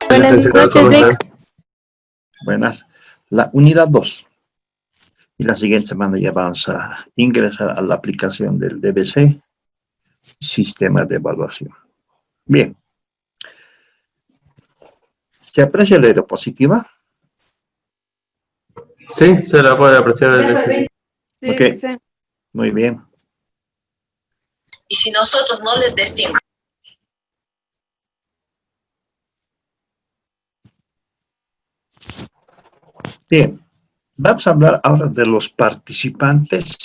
Buenas licenciado, noches, ¿cómo está? Vic. Buenas. La unidad 2. Y la siguiente semana ya vamos a ingresar a la aplicación del DBC, Sistema de Evaluación. Bien. ¿Se aprecia la diapositiva? Sí, se la puede apreciar desde ese. Sí, Ok. sí. Muy bien. Y si nosotros no les decimos, Bien. Vamos a hablar ahora de los participantes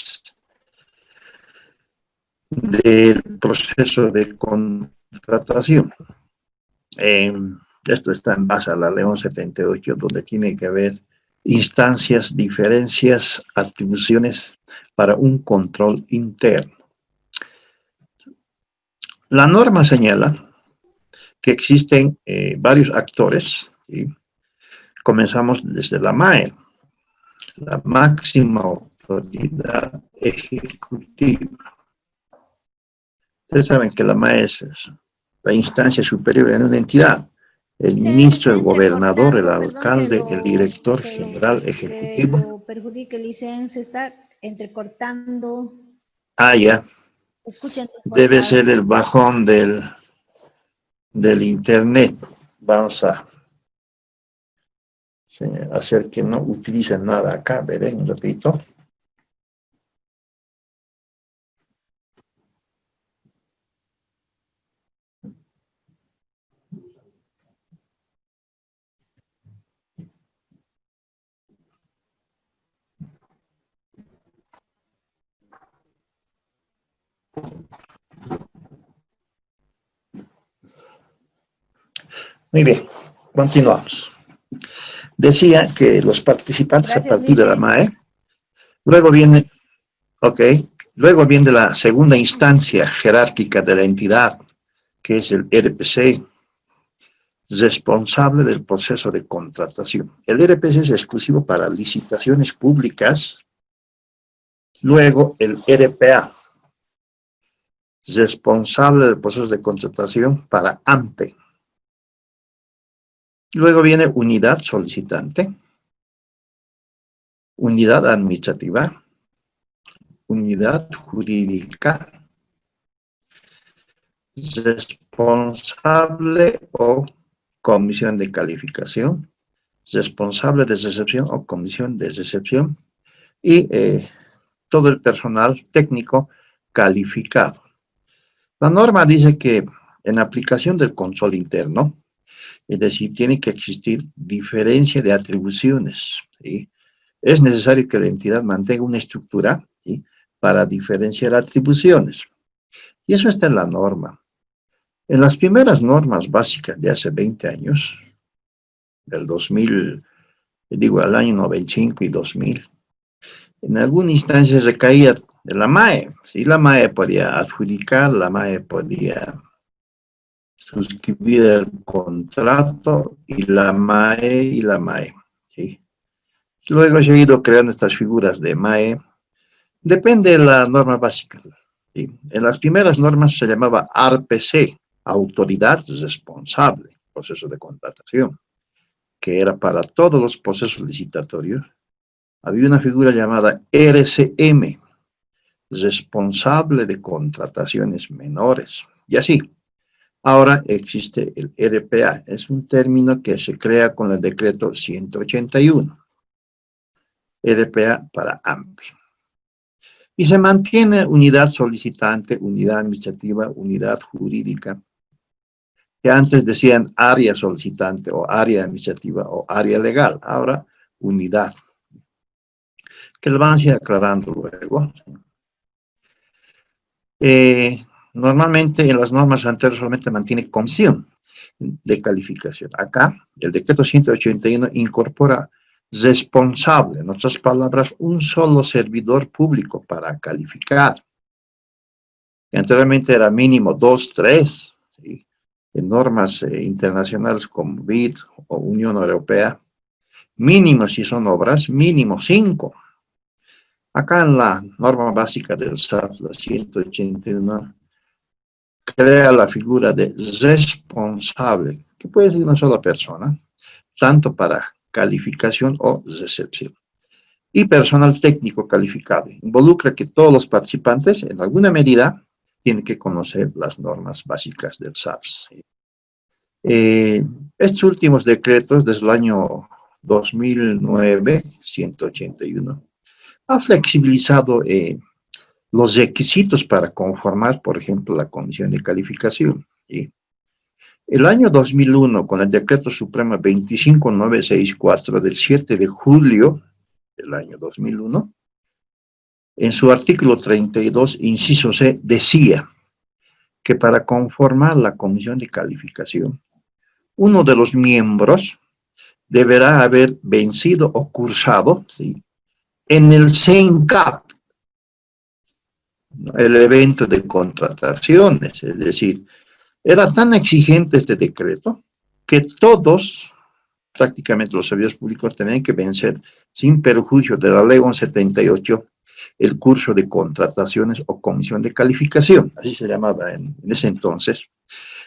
del proceso de contratación. Esto está en base a la Ley 78, donde tiene que haber instancias, diferencias, atribuciones para un control interno. La norma señala que existen varios actores, ¿sí? Comenzamos desde la MAE, la máxima autoridad ejecutiva. Ustedes saben que la MAE es la instancia superior en una entidad. El ministro, el gobernador, el alcalde, el director general ejecutivo. Lo perjudique, licen, se está entrecortando. Ah, ya. Escuchen. Debe ser el bajón del internet. Vamos a hacer que no utilicen nada acá. Veré un ratito. Muy bien, continuamos. Decía que los participantes Gracias, a partir de la Lice. MAE, luego viene la segunda instancia jerárquica de la entidad, que es el RPC, responsable del proceso de contratación. El RPC es exclusivo para licitaciones públicas. Luego el RPA, responsable del proceso de contratación para AMPE. Luego viene unidad solicitante, unidad administrativa, unidad jurídica, responsable o comisión de calificación, responsable de recepción o comisión de recepción y todo el personal técnico calificado. La norma dice que en aplicación del control interno, es decir, tiene que existir diferencia de atribuciones, ¿sí? Es necesario que la entidad mantenga una estructura, ¿sí?, para diferenciar atribuciones. Y eso está en la norma. En las primeras normas básicas de hace 20 años, del 2000, digo, al año 95 y 2000, en alguna instancia recaía de la MAE. ¿Sí? La MAE podía adjudicar, la MAE podía suscribir el contrato, y la MAE. ¿Sí? Luego se ha ido creando estas figuras de MAE. Depende de la norma básica. ¿Sí? En las primeras normas se llamaba ARPC, Autoridad Responsable, Proceso de Contratación, que era para todos los procesos licitatorios. Había una figura llamada RCM, Responsable de Contrataciones Menores, y así. Ahora existe el RPA, es un término que se crea con el decreto 181. RPA para AMPE. Y se mantiene unidad solicitante, unidad administrativa, unidad jurídica, que antes decían área solicitante o área administrativa o área legal, ahora unidad, que lo van a ir aclarando luego. Normalmente en las normas anteriores solamente mantiene comisión de calificación. Acá el decreto 181 incorpora responsable, en otras palabras, un solo servidor público para calificar. Anteriormente era mínimo 2, 3, ¿sí? En normas internacionales como BID o Unión Europea, mínimo si son obras, mínimo 5. Acá en la norma básica del SAP, la 181, crea la figura de responsable, que puede ser una sola persona, tanto para calificación o recepción. Y personal técnico calificado. Involucra que todos los participantes, en alguna medida, tienen que conocer las normas básicas del SAPS. Estos últimos decretos, desde el año 2009, 181, ha flexibilizado los requisitos para conformar, por ejemplo, la comisión de calificación. ¿Sí? El año 2001, con el decreto supremo 25964 del 7 de julio del año 2001, en su artículo 32, inciso C, decía que para conformar la comisión de calificación, uno de los miembros deberá haber vencido o cursado, ¿sí?, en el CENCAP, el evento de contrataciones. Es decir, era tan exigente este decreto que todos, prácticamente los servidores públicos, tenían que vencer, sin perjuicio de la ley 1178, el curso de contrataciones o comisión de calificación, así se llamaba en ese entonces.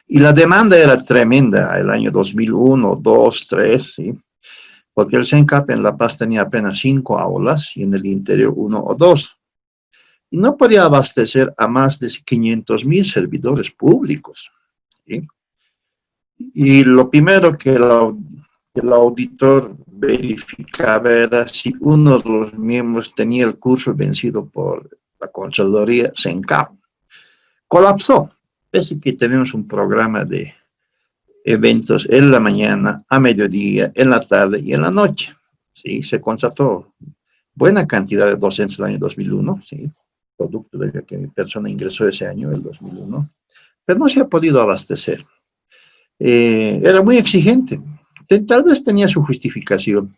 Y la demanda era tremenda, el año 2001, 2, 3, ¿sí? Porque el CENCAP en La Paz tenía apenas 5 aulas y en el interior 1 o 2. Y no podía abastecer a más de 500,000 servidores públicos, ¿sí? Y lo primero que el auditor verificaba era si uno de los miembros tenía el curso vencido por la Contraloría CENCAP. Colapsó. Pese que tenemos un programa de eventos en la mañana, a mediodía, en la tarde y en la noche. ¿Sí? Se contrató buena cantidad de docentes el año 2001, ¿sí?, producto de que mi persona ingresó ese año, el 2001, pero no se ha podido abastecer. Era muy exigente, tal vez tenía su justificación,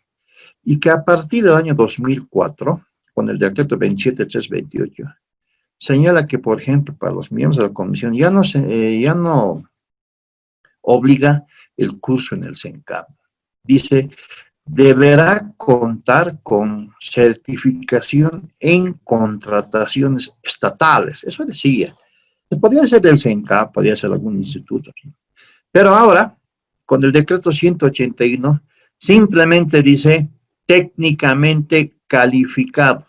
y que a partir del año 2004, con el decreto 27328, señala que, por ejemplo, para los miembros de la comisión ya no obliga el curso en el CENCAP. Dice, deberá contar con certificación en contrataciones estatales. Eso decía. Podría ser del CENCAP, podría ser algún instituto. Pero ahora, con el decreto 181, simplemente dice técnicamente calificado.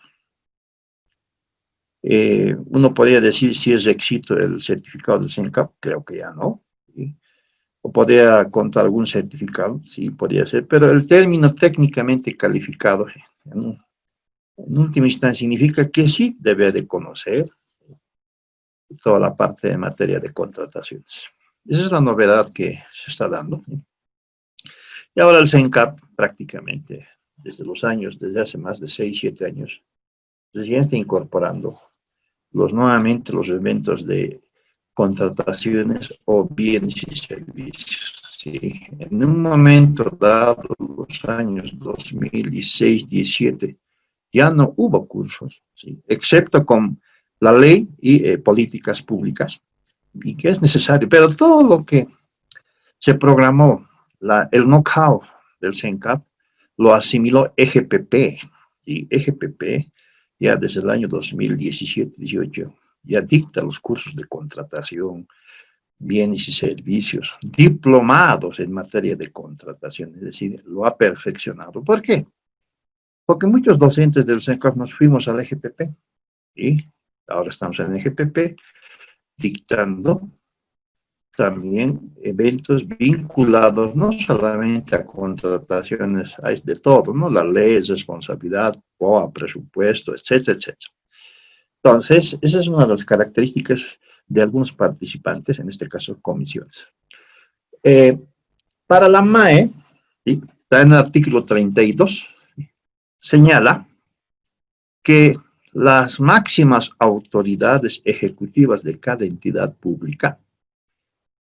Uno podría decir si es éxito el certificado del CENCAP, creo que ya no, ¿sí? O podría contar algún certificado, sí, podría ser, pero el término técnicamente calificado, en última instancia, significa que sí debe de conocer toda la parte de materia de contrataciones. Esa es la novedad que se está dando, ¿sí? Y ahora el CENCAP prácticamente desde hace más de 6, 7 años, ya está incorporando nuevamente los eventos de contrataciones o bienes y servicios. ¿Sí? En un momento dado, los años 2016, 17, ya no hubo cursos, ¿sí?, excepto con la ley y políticas públicas, y que es necesario, pero todo lo que se programó, el know-how del CENCAP, lo asimiló EGPP, y EGPP ya desde el año 2017-18 ya dicta los cursos de contratación, bienes y servicios, diplomados en materia de contratación, es decir, lo ha perfeccionado. ¿Por qué? Porque muchos docentes del CENCAP nos fuimos al EGPP, y ahora estamos en el EGPP dictando también eventos vinculados no solamente a contrataciones, hay de todo, ¿no? La ley, responsabilidad, POA, presupuesto, etcétera, etcétera. Entonces, esa es una de las características de algunos participantes, en este caso comisiones. Para la MAE, ¿sí?, está en el artículo 32, señala que las máximas autoridades ejecutivas de cada entidad pública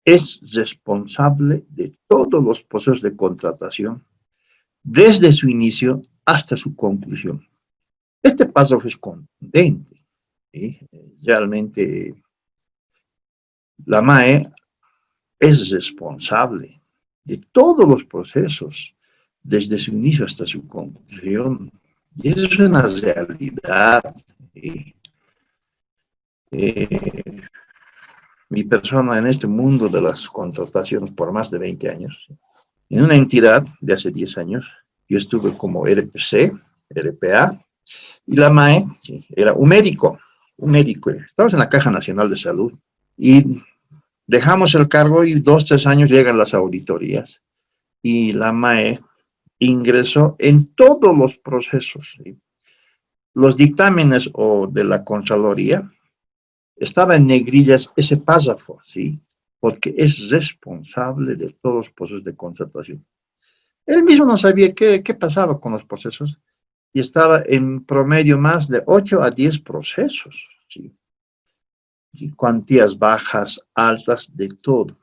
es responsable de todos los procesos de contratación, desde su inicio hasta su conclusión. Este párrafo es contundente, ¿sí? Realmente la MAE es responsable de todos los procesos, desde su inicio hasta su conclusión. Y eso es una realidad. mi persona en este mundo de las contrataciones por más de 20 años. En una entidad de hace 10 años, yo estuve como RPC, RPA, y la MAE sí, era un médico. Estábamos en la Caja Nacional de Salud y dejamos el cargo y 2, 3 años llegan las auditorías y la MAE ingresó en todos los procesos. ¿Sí? Los dictámenes o de la Contraloría estaba en negrillas ese párrafo, ¿sí? Porque es responsable de todos los procesos de contratación. Él mismo no sabía qué pasaba con los procesos y estaba en promedio más de 8 a 10 procesos, ¿sí? Y cuantías bajas, altas, de todo.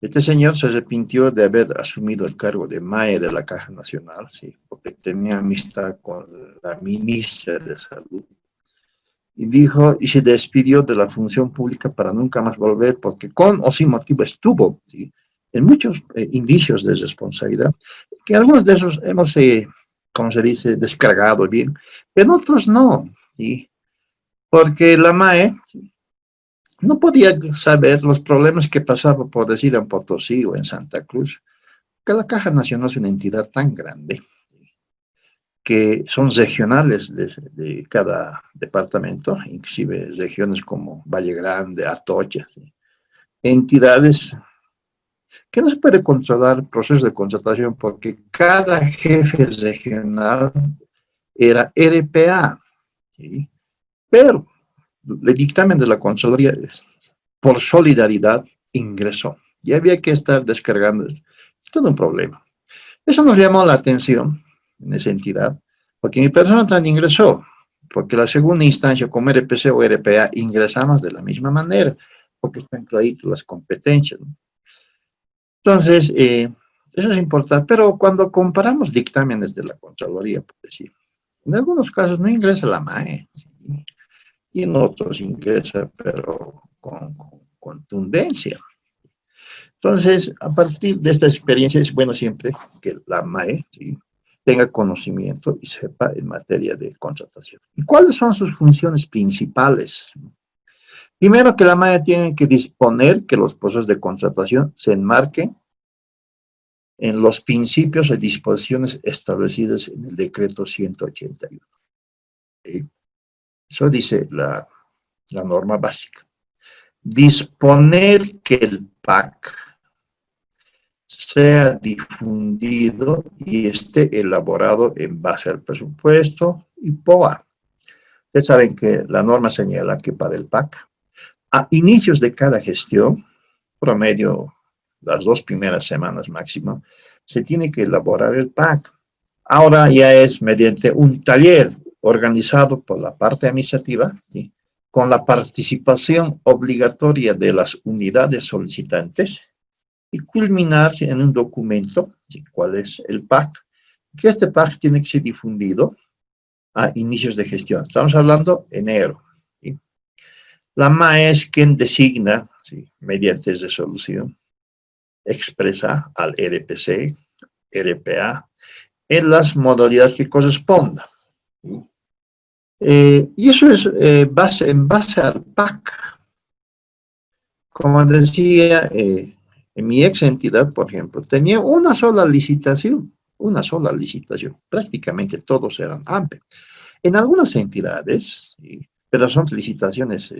Este señor se arrepintió de haber asumido el cargo de MAE de la Caja Nacional, ¿sí? Porque tenía amistad con la ministra de Salud. Y dijo, y se despidió de la función pública para nunca más volver, porque con o sin motivo estuvo, ¿sí? En muchos indicios de responsabilidad, que algunos de esos hemos, como se dice, descargado bien, pero otros no, ¿sí? Porque la MAE no podía saber los problemas que pasaba, por decir, en Potosí o en Santa Cruz, que la Caja Nacional es una entidad tan grande, que son regionales de cada departamento, inclusive regiones como Valle Grande, Atocha, ¿sí? Entidades que no se puede controlar el proceso de contratación porque cada jefe regional era RPA, ¿sí? Pero el dictamen de la Contraloría, por solidaridad, ingresó. Y había que estar descargando. Todo un problema. Eso nos llamó la atención en esa entidad, porque mi persona también ingresó, porque la segunda instancia, como RPC o RPA, ingresamos de la misma manera, porque están claritas las competencias, ¿no? Entonces, eso es importante, pero cuando comparamos dictámenes de la Contraloría, por decir, en algunos casos no ingresa la MAE, ¿sí? Y en otros ingresa, pero con contundencia. Entonces, a partir de esta experiencia, es bueno siempre que la MAE, ¿sí?, tenga conocimiento y sepa en materia de contratación. ¿Y cuáles son sus funciones principales? Primero, que la MAE tiene que disponer que los procesos de contratación se enmarquen en los principios y disposiciones establecidas en el decreto 181. ¿Sí? Eso dice la norma básica. Disponer que el PAC sea difundido y esté elaborado en base al presupuesto y POA. Ustedes saben que la norma señala que para el PAC, a inicios de cada gestión, promedio las 2 primeras semanas máximo, se tiene que elaborar el PAC. Ahora ya es mediante un taller organizado por la parte administrativa, ¿sí?, con la participación obligatoria de las unidades solicitantes, y culminar en un documento, ¿sí?, cuál es el PAC, que este PAC tiene que ser difundido a inicios de gestión. Estamos hablando de enero, ¿sí? La MAE es quien designa, ¿sí?, mediante resolución expresa al RPC, RPA, en las modalidades que correspondan, ¿sí? Y eso es en base al PAC. Como decía, en mi ex entidad, por ejemplo, tenía una sola licitación, prácticamente todos eran AMPE. En algunas entidades, ¿sí?, pero son licitaciones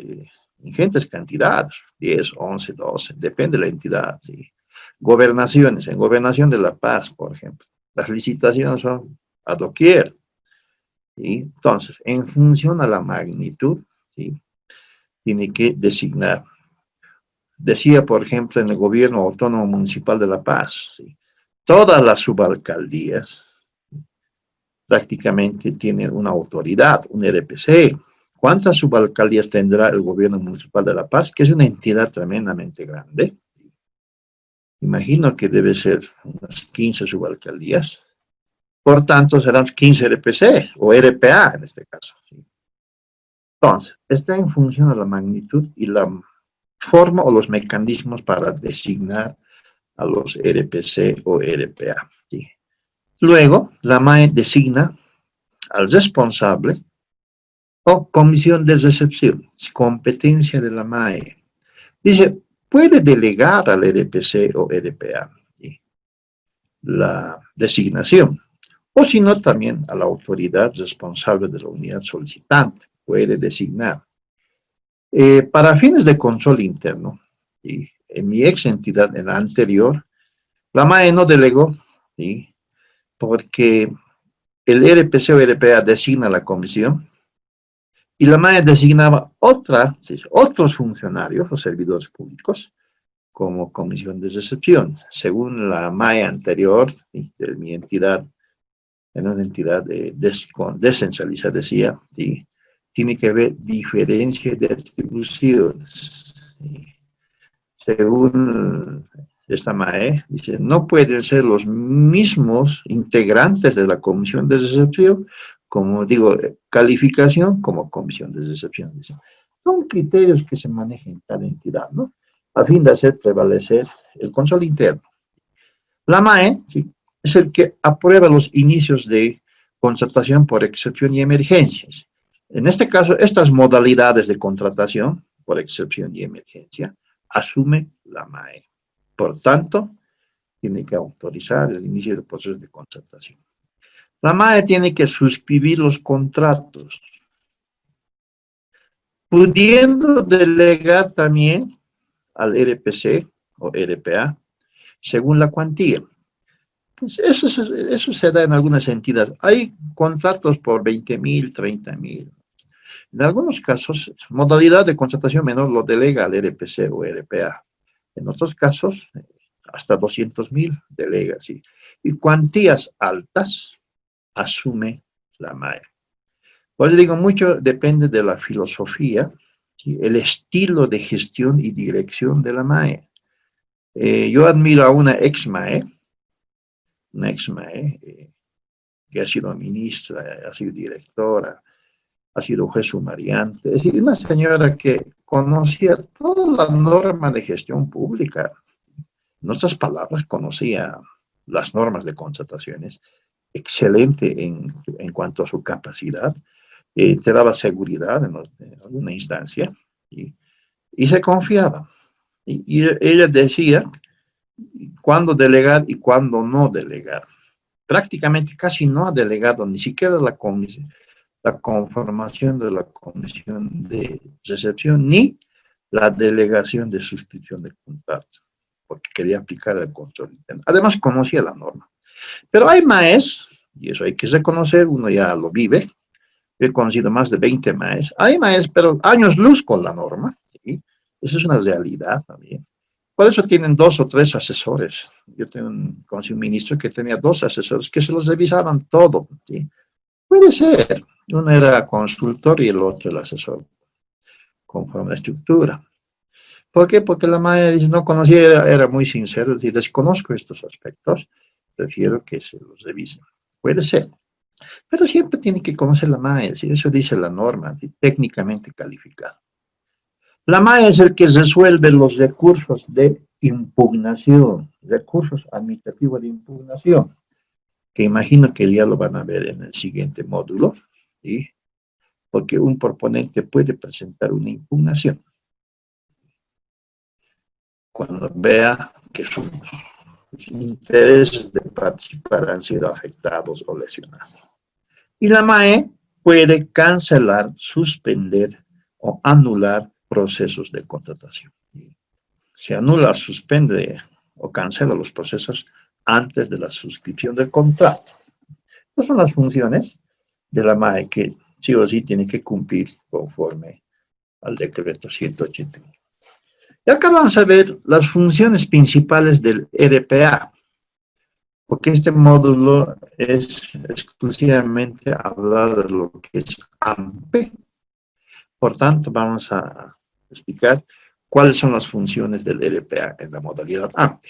ingentes cantidades, 10, 11, 12, depende de la entidad, ¿sí? Gobernaciones, en Gobernación de La Paz, por ejemplo, las licitaciones son a doquier, ¿sí? Entonces, en función a la magnitud, ¿sí?, tiene que designar. Decía, por ejemplo, en el Gobierno Autónomo Municipal de La Paz, ¿sí?, todas las subalcaldías prácticamente tienen una autoridad, un RPC. ¿Cuántas subalcaldías tendrá el Gobierno Municipal de La Paz? Que es una entidad tremendamente grande. Imagino que debe ser unas 15 subalcaldías. Por tanto, serán 15 RPC o RPA en este caso, ¿sí? Entonces, está en función de la magnitud y la forma o los mecanismos para designar a los RPC o RPA, ¿sí? Luego, la MAE designa al responsable o comisión de recepción, competencia de la MAE. Dice, puede delegar al RPC o RPA, ¿sí?, la designación, o si no, también a la autoridad responsable de la unidad solicitante, puede designar. Para fines de control interno, ¿sí?, en mi ex entidad, en la anterior, la MAE no delegó, ¿sí?, porque el RPC o RPA designa la comisión y la MAE designaba otros funcionarios o servidores públicos como comisión de recepción. Según la MAE anterior, ¿sí?, de mi entidad, en una entidad descentralizada, decía, ¿sí?, tiene que haber diferencia de atribuciones, ¿sí? Según esta MAE, dice, no pueden ser los mismos integrantes de la comisión de recepción, como digo, calificación como comisión de recepción. Dice. Son criterios que se manejan en cada entidad, ¿no?, a fin de hacer prevalecer el control interno. La MAE, ¿sí?, es el que aprueba los inicios de contratación por excepción y emergencias. En este caso, estas modalidades de contratación por excepción y emergencia asume la MAE. Por tanto, tiene que autorizar el inicio del proceso de contratación. La MAE tiene que suscribir los contratos, pudiendo delegar también al RPC o RPA según la cuantía. Pues eso se da en algunas entidades. Hay contratos por 20.000, 30.000. En algunos casos, modalidad de contratación menor lo delega al RPC o RPA. En otros casos, hasta 200.000 delega, sí. Y cuantías altas asume la MAE. Pues digo, mucho depende de la filosofía, ¿sí?, el estilo de gestión y dirección de la MAE. Yo admiro a una ex MAE, que ha sido ministra, ha sido directora, ha sido juez sumariante, es decir, una señora que conocía toda la norma de gestión pública. En otras palabras, conocía las normas de contrataciones, excelente en cuanto a su capacidad, te daba seguridad en alguna instancia, y se confiaba. Y ella decía cuándo delegar y cuándo no delegar. Prácticamente casi no ha delegado ni siquiera la conformación de la comisión de recepción ni la delegación de suscripción de contrato, porque quería aplicar el control interno. Además, conocía la norma. Pero hay MAEs, y eso hay que reconocer, uno ya lo vive. He conocido más de 20 MAEs. Hay MAEs, pero años luz con la norma, ¿sí? Eso es una realidad también. Por eso tienen 2 o 3 asesores. Yo conocí un ministro que tenía 2 asesores que se los revisaban todo, ¿sí? Puede ser. Uno era consultor y el otro el asesor, conforme a la estructura. ¿Por qué? Porque la MAE dice, no conocía, era muy sincero, dice, desconozco estos aspectos, prefiero que se los revisen. Puede ser. Pero siempre tiene que conocer la MAE, ¿sí? Eso dice la norma, ¿sí?, técnicamente calificado. La MAE es el que resuelve los recursos de impugnación, recursos administrativos de impugnación, que imagino que ya lo van a ver en el siguiente módulo, ¿sí?, porque un proponente puede presentar una impugnación cuando vea que sus intereses de participar han sido afectados o lesionados. Y la MAE puede cancelar, suspender o anular procesos de contratación. Se anula, suspende o cancela los procesos antes de la suscripción del contrato. Estas son las funciones de la MAE que sí o sí tiene que cumplir conforme al decreto 181. Y acá vamos a ver las funciones principales del RPA, porque este módulo es exclusivamente hablar de lo que es AMPE. Por tanto, vamos a explicar cuáles son las funciones del RPA en la modalidad AMPE.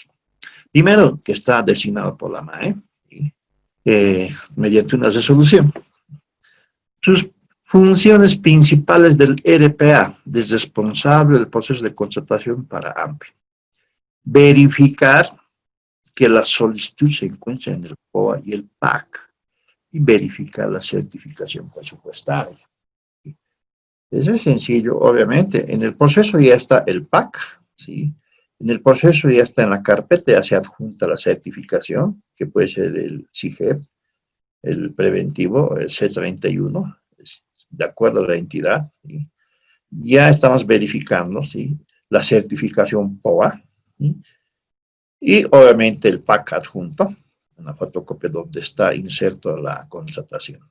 Primero, que está designado por la MAE, mediante una resolución. Sus funciones principales del RPA, de responsable del proceso de contratación para AMPE. Verificar que la solicitud se encuentra en el POA y el PAC, y verificar la certificación presupuestaria. Eso es sencillo, obviamente. En el proceso ya está el PAC, ¿sí? En el proceso ya está en la carpeta, ya se adjunta la certificación, que puede ser el CIGEP, el preventivo, el C31, de acuerdo a la entidad, ¿sí? Ya estamos verificando, ¿sí? La certificación POA, ¿sí? Y obviamente el PAC adjunto, una fotocopia donde está inserto la constatación.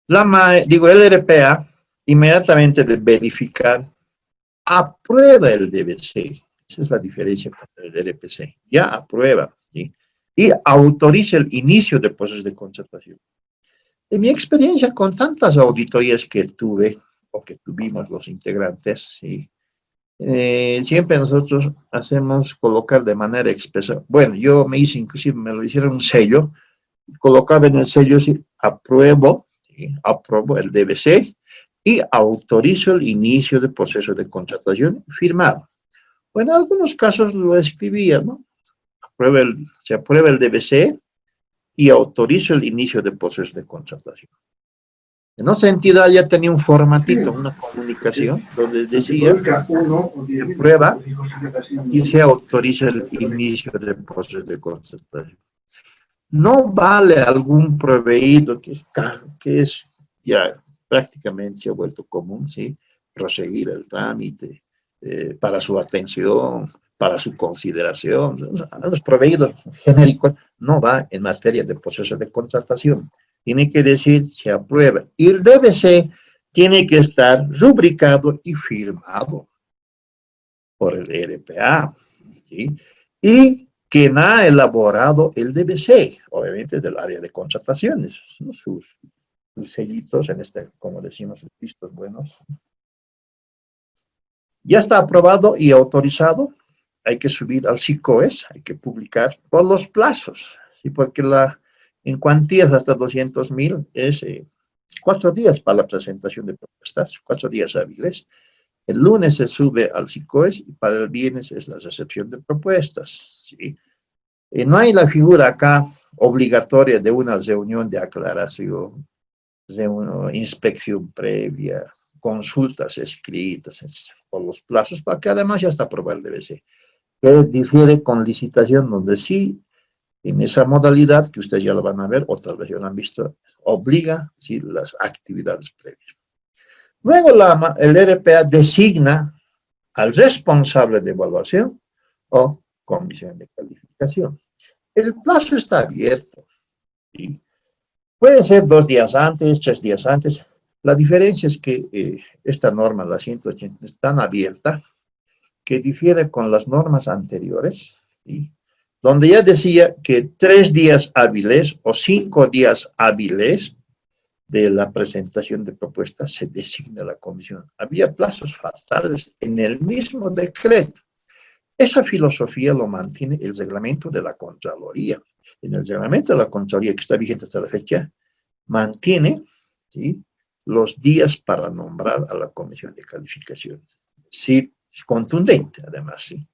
El RPA, inmediatamente de verificar, aprueba el DBC. Esa es la diferencia con el RPC. Ya aprueba, ¿sí? Y autoriza el inicio del proceso de constatación. En mi experiencia con tantas auditorías que tuve, o que tuvimos los integrantes, ¿sí? Siempre nosotros hacemos colocar de manera expresa. Bueno, yo me hice, inclusive me lo hicieron un sello, colocaba en el sello, sí, apruebo, ¿sí? Apruebo el DBC y autorizo el inicio del proceso de contratación firmado. Bueno, en algunos casos lo escribía, ¿no? Se aprueba el DBC y autorizo el inicio del proceso de contratación. En otra entidad ya tenía un formatito, una comunicación, donde decía, se aprueba y se autoriza el inicio del proceso de contratación. No vale algún proveído que es ya prácticamente se ha vuelto común, ¿sí? Proseguir el trámite para su atención, para su consideración. Los proveídos genéricos no va en materia de proceso de contratación. Tiene que decir se aprueba. Y el DBC tiene que estar rubricado y firmado por el RPA, ¿sí? Y quien ha elaborado el DBC, obviamente del área de contrataciones, ¿no? Sus sellitos, como decimos, sus vistos buenos. Ya está aprobado y autorizado, hay que subir al SICOES, hay que publicar por los plazos, ¿sí? Porque en cuantías hasta 200.000 es 4 días para la presentación de propuestas, 4 días hábiles. El lunes se sube al SICOES y para el viernes es la recepción de propuestas, ¿sí? No hay la figura acá obligatoria de una reunión de aclaración, de una inspección previa, consultas escritas, etc., por los plazos, para que además ya está aprobado el DBC. Que difiere con licitación, donde sí, en esa modalidad, que ustedes ya lo van a ver, o tal vez ya lo han visto, obliga, sí, las actividades previas. Luego el RPA designa al responsable de evaluación o comisión de calificación. El plazo está abierto, ¿sí? Puede ser 2 días antes, 3 días antes. La diferencia es que esta norma, la 180, es tan abierta que difiere con las normas anteriores, ¿sí? Donde ya decía que 3 días hábiles o 5 días hábiles de la presentación de propuestas se designa la comisión. Había plazos fatales en el mismo decreto. Esa filosofía lo mantiene el reglamento de la Contraloría. En el reglamento de la Contraloría, que está vigente hasta la fecha, mantiene, ¿sí?, los días para nombrar a la comisión de calificación. Sí, es contundente, además, ¿sí?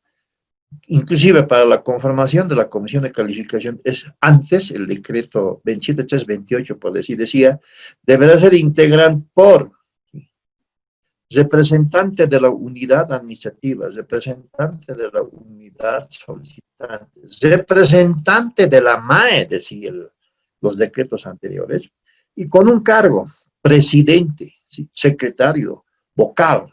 Inclusive para la conformación de la comisión de calificación es antes el decreto 27328, por decir, decía, deberá ser integrante por representante de la unidad administrativa, representante de la unidad solicitante, representante de la MAE, decía los decretos anteriores, y con un cargo, presidente, ¿sí?, secretario, vocal.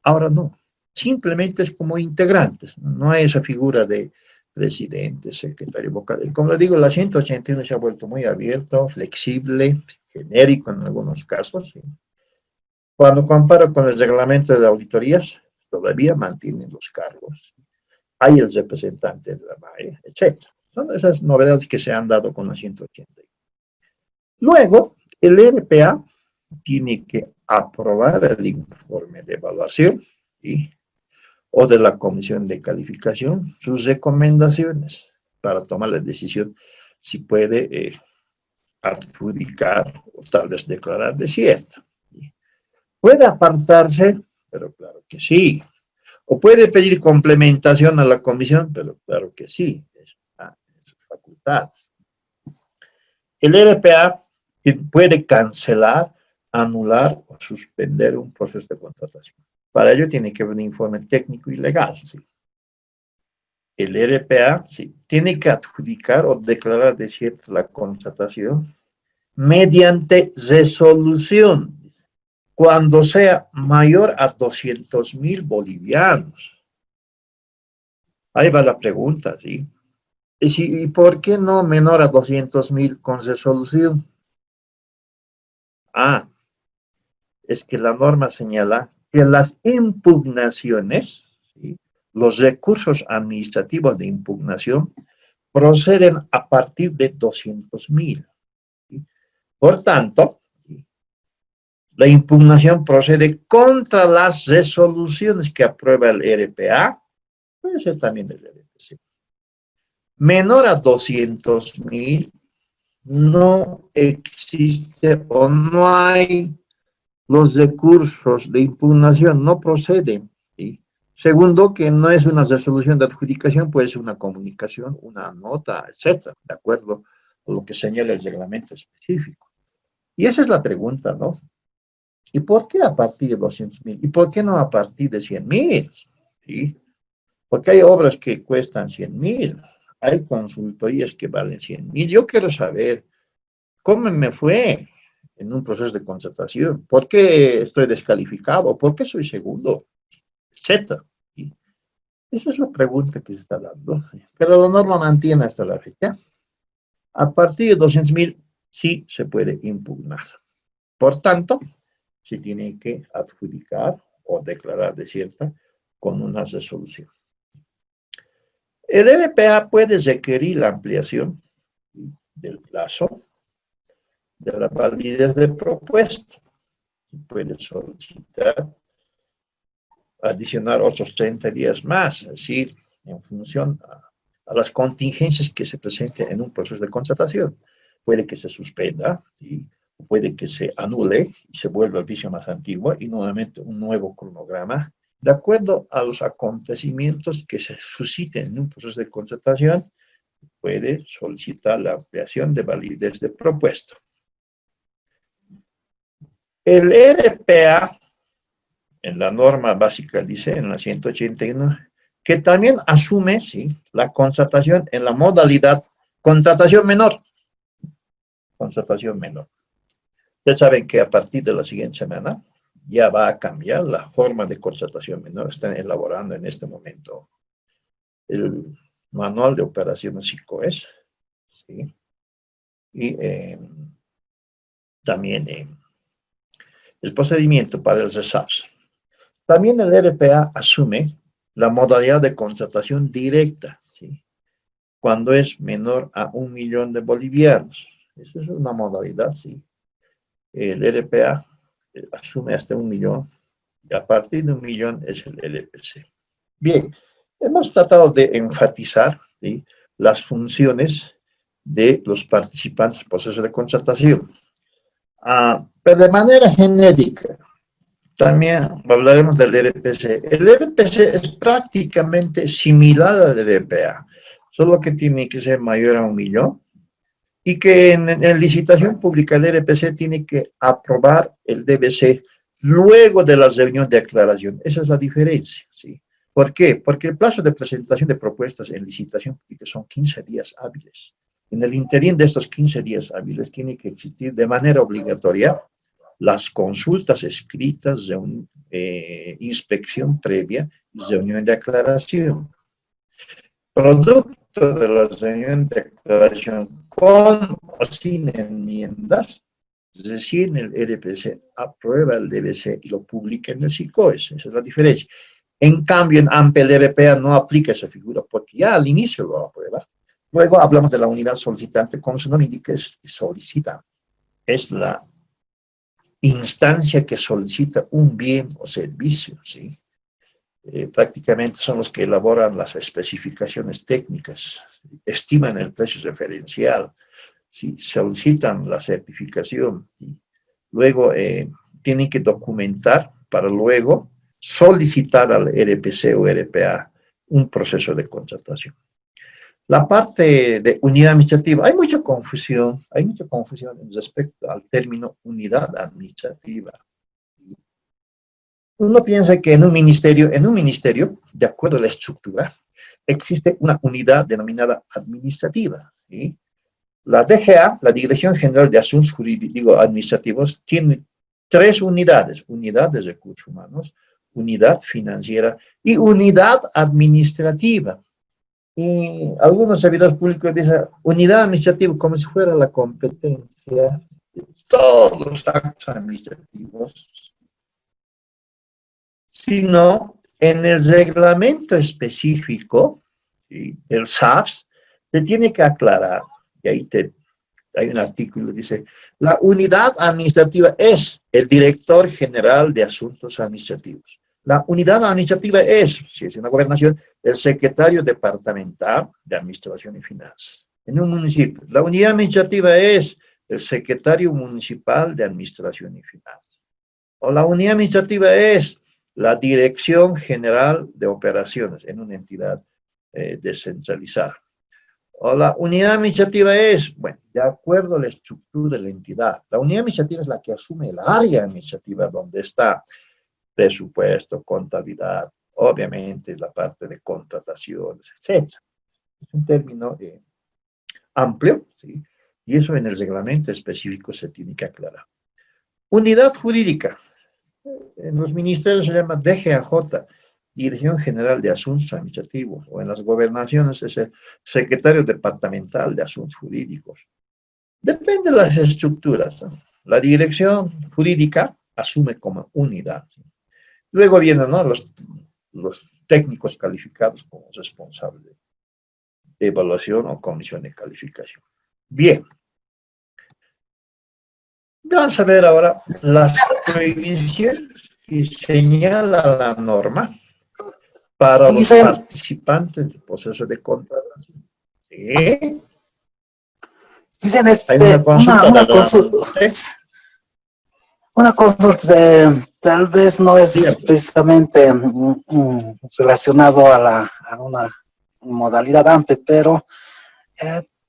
Ahora no, simplemente es como integrantes, no hay esa figura de presidente, secretario, vocal. Como le digo, la 181 se ha vuelto muy abierto, flexible, genérico en algunos casos, ¿sí? Cuando comparo con el reglamento de auditorías, todavía mantienen los cargos. Hay el representante de la MAE, etc. Son esas novedades que se han dado con la 180. Luego, el RPA tiene que aprobar el informe de evaluación, ¿sí?, o de la comisión de calificación, sus recomendaciones para tomar la decisión si puede adjudicar o tal vez declarar desierto. Puede apartarse, pero claro que sí. O puede pedir complementación a la comisión, pero claro que sí. Está en sus facultades. El RPA puede cancelar anular o suspender un proceso de contratación. Para ello tiene que haber un informe técnico y legal, ¿sí? El RPA, sí, tiene que adjudicar o declarar desierta la contratación mediante resolución, cuando sea mayor a 200.000 bolivianos. Ahí va la pregunta, ¿sí? ¿Y por qué no menor a 200.000 con resolución? Ah, es que la norma señala que las impugnaciones, ¿sí?, los recursos administrativos de impugnación, proceden a partir de 200.000. ¿Sí? Por tanto, ¿sí?, la impugnación procede contra las resoluciones que aprueba el RPA, puede ser también el RPC. Menor a 200.000, no existe o no hay los recursos de impugnación, no proceden, ¿sí? Segundo, que no es una resolución de adjudicación, puede ser una comunicación, una nota, etcétera, de acuerdo con lo que señala el reglamento específico. Y esa es la pregunta, ¿no? ¿Y por qué a partir de 200.000? ¿Y por qué no a partir de 100.000? ¿Sí? Porque hay obras que cuestan 100.000, hay consultorías que valen 100.000. Yo quiero saber cómo me fue en un proceso de contratación, por qué estoy descalificado, por qué soy segundo, etcétera. ¿Sí? Esa es la pregunta que se está dando. Pero la norma mantiene hasta la fecha. A partir de 200.000 sí se puede impugnar. Por tanto, se tiene que adjudicar o declarar desierta con una resolución. El RPA puede requerir la ampliación del plazo de la validez del propuesto. Puede solicitar adicionar otros 30 días más, es decir, en función a las contingencias que se presenten en un proceso de contratación. Puede que se suspenda, ¿sí?, puede que se anule y se vuelva al vicio más antiguo y nuevamente un nuevo cronograma, de acuerdo a los acontecimientos que se susciten en un proceso de contratación. Puede solicitar la ampliación de validez de propuesto. El RPA, en la norma básica dice, en la 181, que también asume, ¿sí?, la contratación en la modalidad contratación menor. Contratación menor. Ustedes saben que a partir de la siguiente semana ya va a cambiar la forma de contratación menor. Están elaborando en este momento el manual de operaciones SICOES, ¿sí?, y también el procedimiento para el RESAPS. También el RPA asume la modalidad de contratación directa, ¿sí?, cuando es menor a 1.000.000 de bolivianos. Esa es una modalidad, ¿sí? El RPA asume hasta 1.000.000, y a partir de 1.000.000 es el LPC. Bien, hemos tratado de enfatizar, ¿sí?, las funciones de los participantes del proceso de contratación. Pero de manera genérica, también hablaremos del RPC. El RPC es prácticamente similar al RPA, solo que tiene que ser mayor a 1.000.000 y que en licitación pública el RPC tiene que aprobar el DBC luego de la reunión de aclaración. Esa es la diferencia, ¿sí? ¿Por qué? Porque el plazo de presentación de propuestas en licitación pública son 15 días hábiles. En el interín de estos 15 días hábiles tiene que existir de manera obligatoria las consultas escritas, inspección previa y reunión de aclaración. Producto de la reunión de aclaración con o sin enmiendas, recién el RPC aprueba el DBC y lo publica en el SICOES. Esa es la diferencia. En cambio, en AMPE el RPA no aplica esa figura porque ya al inicio lo aprueba. Luego hablamos de la unidad solicitante, como su nombre indica, solicita. Es la instancia que solicita un bien o servicio, ¿sí? Prácticamente son los que elaboran las especificaciones técnicas, estiman el precio referencial, ¿sí?, solicitan la certificación, ¿sí?, luego tienen que documentar para luego solicitar al RPC o RPA un proceso de contratación. La parte de unidad administrativa, hay mucha confusión respecto al término unidad administrativa. Uno piensa que en un ministerio, de acuerdo a la estructura, existe una unidad denominada administrativa, ¿sí? La DGA, la Dirección General de Asuntos Jurídicos Administrativos, tiene 3 unidades: unidad de recursos humanos, unidad financiera y unidad administrativa. Y algunos servidores públicos dicen unidad administrativa como si fuera la competencia de todos los actos administrativos, sino en el reglamento específico, ¿sí?, del SAFS, se tiene que aclarar, y ahí hay un artículo que dice: la unidad administrativa es el director general de asuntos administrativos. La unidad administrativa es, si es una gobernación, el secretario departamental de administración y finanzas. En un municipio, la unidad administrativa es el secretario municipal de administración y finanzas. O la unidad administrativa es la Dirección General de Operaciones en una entidad descentralizada. O la unidad administrativa es, bueno, de acuerdo a la estructura de la entidad. La unidad administrativa es la que asume el área administrativa donde está presupuesto, contabilidad, obviamente la parte de contrataciones, etc. Es un término amplio, ¿sí? Y eso en el reglamento específico se tiene que aclarar. Unidad jurídica. En los ministerios se llama DGAJ, Dirección General de Asuntos Administrativos, o en las gobernaciones es el Secretario Departamental de Asuntos Jurídicos. Depende de las estructuras, ¿no? La dirección jurídica asume como unidad. Luego vienen, ¿no?, los técnicos calificados como responsables de evaluación o comisión de calificación. Bien. Vamos a ver ahora las prohibiciones que señala la norma para los participantes del proceso de contratación. ¿Sí? Dicen Hay una una consulta, tal vez no es Bien. precisamente relacionado a una modalidad amplia, pero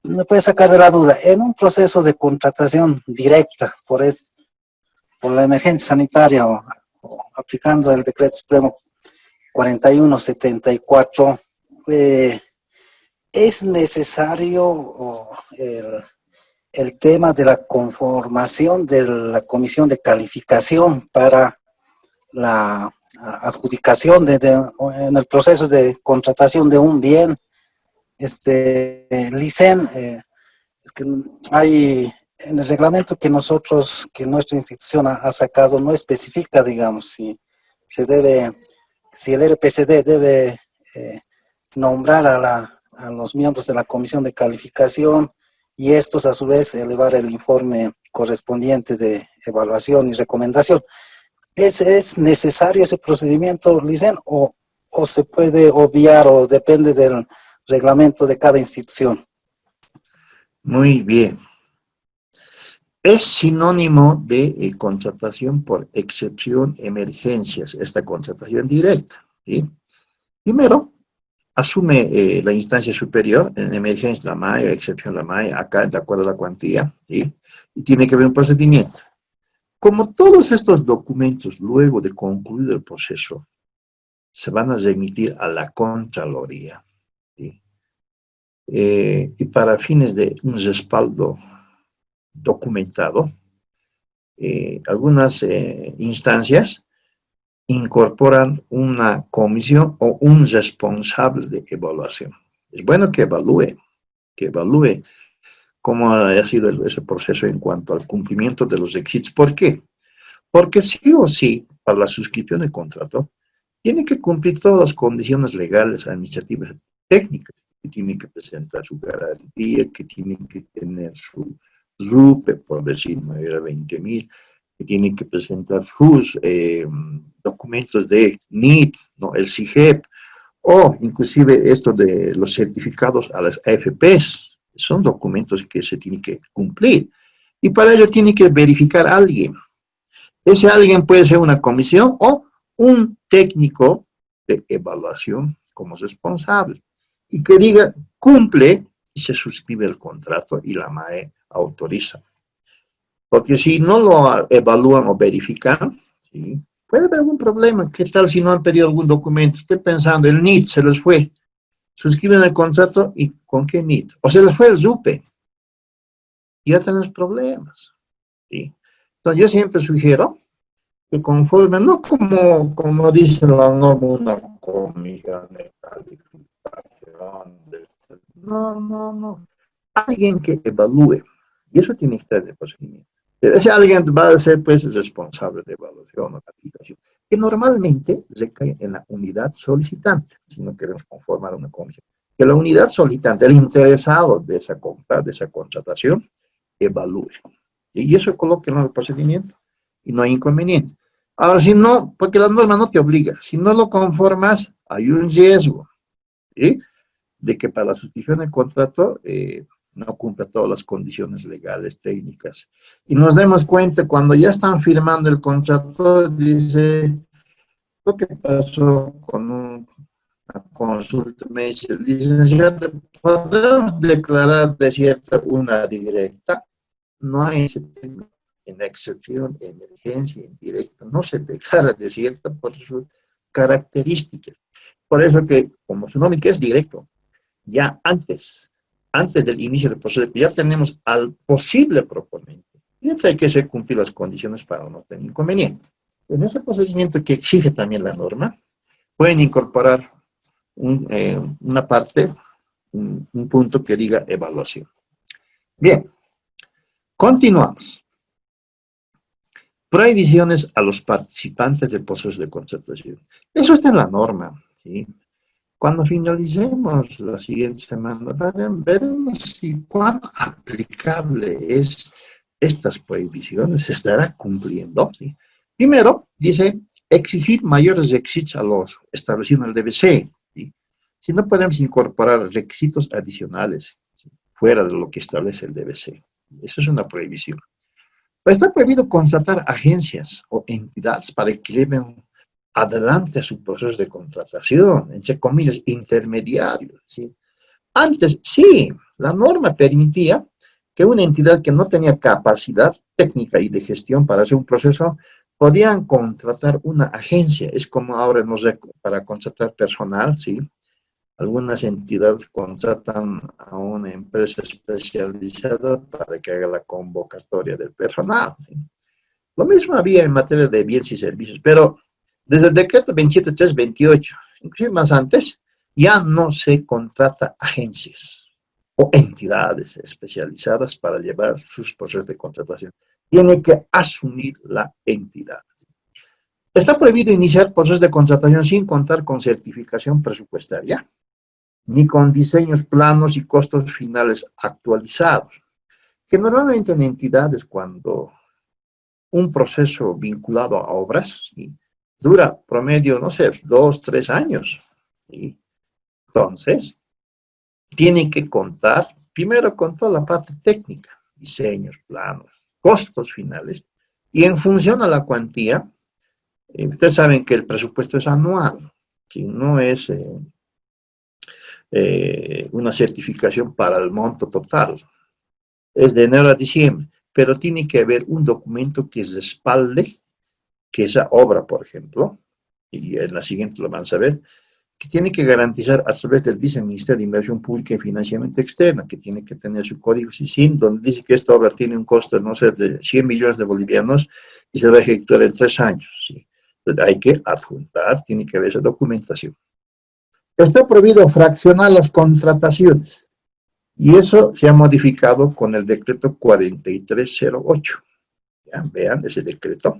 me puede sacar de la duda. En un proceso de contratación directa por la emergencia sanitaria o aplicando el Decreto Supremo 4174, ¿es necesario el tema de la conformación de la comisión de calificación para la adjudicación en el proceso de contratación de un bien? Licen, es que hay en el reglamento que nuestra institución ha sacado, no especifica, digamos, si el RPCD debe nombrar a los miembros de la comisión de calificación, y estos a su vez elevar el informe correspondiente de evaluación y recomendación. ¿Es necesario ese procedimiento, Licen, o se puede obviar, o depende del reglamento de cada institución? Muy bien. Es sinónimo de contratación por excepción, emergencias, esta contratación directa, ¿sí? Primero, asume la instancia superior, en emergencia la MAE, excepción la MAE, acá de acuerdo a la cuantía, ¿sí? Y tiene que haber un procedimiento. Como todos estos documentos, luego de concluir el proceso, se van a remitir a la Contraloría, ¿sí? Y para fines de un respaldo documentado, algunas instancias incorporan una comisión o un responsable de evaluación. Es bueno que evalúe cómo ha sido ese proceso en cuanto al cumplimiento de los requisitos. ¿Por qué? Porque sí o sí, para la suscripción de contrato, tiene que cumplir todas las condiciones legales, administrativas, técnicas, que tiene que presentar su garantía, que tiene que tener su RUPE, por decir, mayor a 20.000, que tienen que presentar sus documentos de NIT, ¿no?, el CIGEP, o inclusive esto de los certificados a las AFPs. Son documentos que se tienen que cumplir. Y para ello tiene que verificar a alguien. Ese alguien puede ser una comisión o un técnico de evaluación como responsable. y que diga cumple y se suscribe el contrato y la MAE autoriza. Porque si no lo evalúan o verifican, ¿sí?, puede haber algún problema. ¿Qué tal si no han pedido algún documento? Estoy pensando, el NIT se les fue. Suscriben el contrato y ¿con qué NIT? O se les fue el SUPE. Y ya tenés problemas, ¿sí? Entonces yo siempre sugiero que conforme, no como dice la norma, una comisión de calificación, no. Alguien que evalúe. Y eso tiene que estar en el procedimiento. Pero ese alguien va a ser, pues, responsable de evaluación o calificación, que normalmente recae en la unidad solicitante, si no queremos conformar una comisión. Que la unidad solicitante, el interesado de esa compra, de esa contratación, evalúe. Y eso coloque en el procedimiento y no hay inconveniente. Ahora, si no, porque la norma no te obliga, si no lo conformas, hay un riesgo, ¿sí?, de que para la suscripción del contrato no cumpla todas las condiciones legales, técnicas. Y nos demos cuenta, cuando ya están firmando el contrato, dice, lo que pasó con una consulta, me dice, licenciado, ¿podemos declarar desierta una directa? No hay ese término. En la excepción, emergencia, indirecta, no se declara desierta por sus características. Por eso que, como su nombre que es directo, ya antes del inicio del proceso, ya tenemos al posible proponente. Y hay que hacer cumplir las condiciones para no tener inconveniente. En ese procedimiento que exige también la norma, pueden incorporar una parte, un punto que diga evaluación. Bien, continuamos. Prohibiciones a los participantes del proceso de concertación. Eso está en la norma, ¿sí? Cuando finalicemos la siguiente semana, veremos si cuán aplicable es estas prohibiciones, se estará cumpliendo, ¿sí? Primero, dice, exigir mayores requisitos a los establecidos en el DBC, ¿sí? Si no podemos incorporar requisitos adicionales, ¿sí?, fuera de lo que establece el DBC. Eso es una prohibición. Pero está prohibido contratar agencias o entidades para que lleven adelante a su proceso de contratación, entre comillas, intermediarios, ¿sí? Antes, sí, la norma permitía que una entidad que no tenía capacidad técnica y de gestión para hacer un proceso, podían contratar una agencia. Es como ahora, no sé, para contratar personal, ¿sí? Algunas entidades contratan a una empresa especializada para que haga la convocatoria del personal, ¿sí? Lo mismo había en materia de bienes y servicios, pero desde el decreto 27328, inclusive más antes, ya no se contrata agencias o entidades especializadas para llevar sus procesos de contratación. Tiene que asumir la entidad. Está prohibido iniciar procesos de contratación sin contar con certificación presupuestaria, ni con diseños, planos y costos finales actualizados, que normalmente en entidades, cuando un proceso vinculado a obras, ¿sí?, dura promedio, no sé, 2, 3 años, ¿sí? Entonces, tienen que contar primero con toda la parte técnica, diseños, planos, costos finales, y en función a la cuantía, ustedes saben que el presupuesto es anual, ¿sí?, no es una certificación para el monto total, es de enero a diciembre, pero tiene que haber un documento que respalde que esa obra, por ejemplo, y en la siguiente lo van a ver, que tiene que garantizar a través del Viceministerio de Inversión Pública y Financiamiento Externo, que tiene que tener su código SICIN, donde dice que esta obra tiene un costo, no sé, de 100 millones de bolivianos y se va a ejecutar en 3 años, ¿sí? Entonces hay que adjuntar, tiene que haber esa documentación. Está prohibido fraccionar las contrataciones, y eso se ha modificado con el decreto 4308. ¿Ya? Vean ese decreto,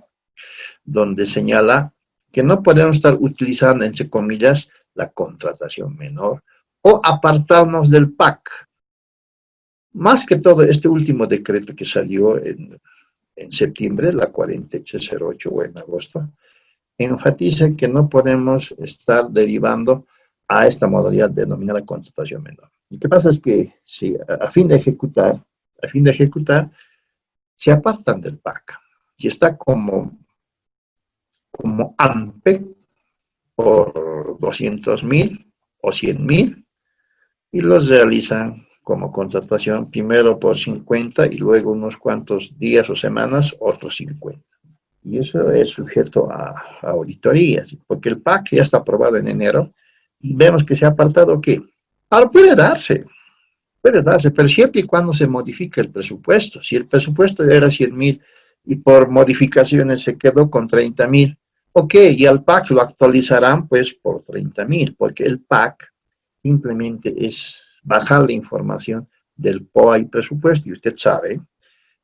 donde señala que no podemos estar utilizando, entre comillas, la contratación menor o apartarnos del PAC. Más que todo, este último decreto que salió en septiembre, la 4308 o en agosto, enfatiza que no podemos estar derivando a esta modalidad denominada contratación menor. Y qué pasa es que si a fin de ejecutar, se apartan del PAC. Si está como AMPE por 200.000 o 100.000, y los realizan como contratación, primero por 50 y luego unos cuantos días o semanas, otros 50. Y eso es sujeto a auditorías, porque el PAC ya está aprobado en enero y vemos que se ha apartado que ahora puede darse, pero siempre y cuando se modifique el presupuesto. Si el presupuesto era 100.000 y por modificaciones se quedó con 30.000, ok, y al PAC lo actualizarán pues por 30.000, porque el PAC simplemente es bajar la información del POA y presupuesto, y usted sabe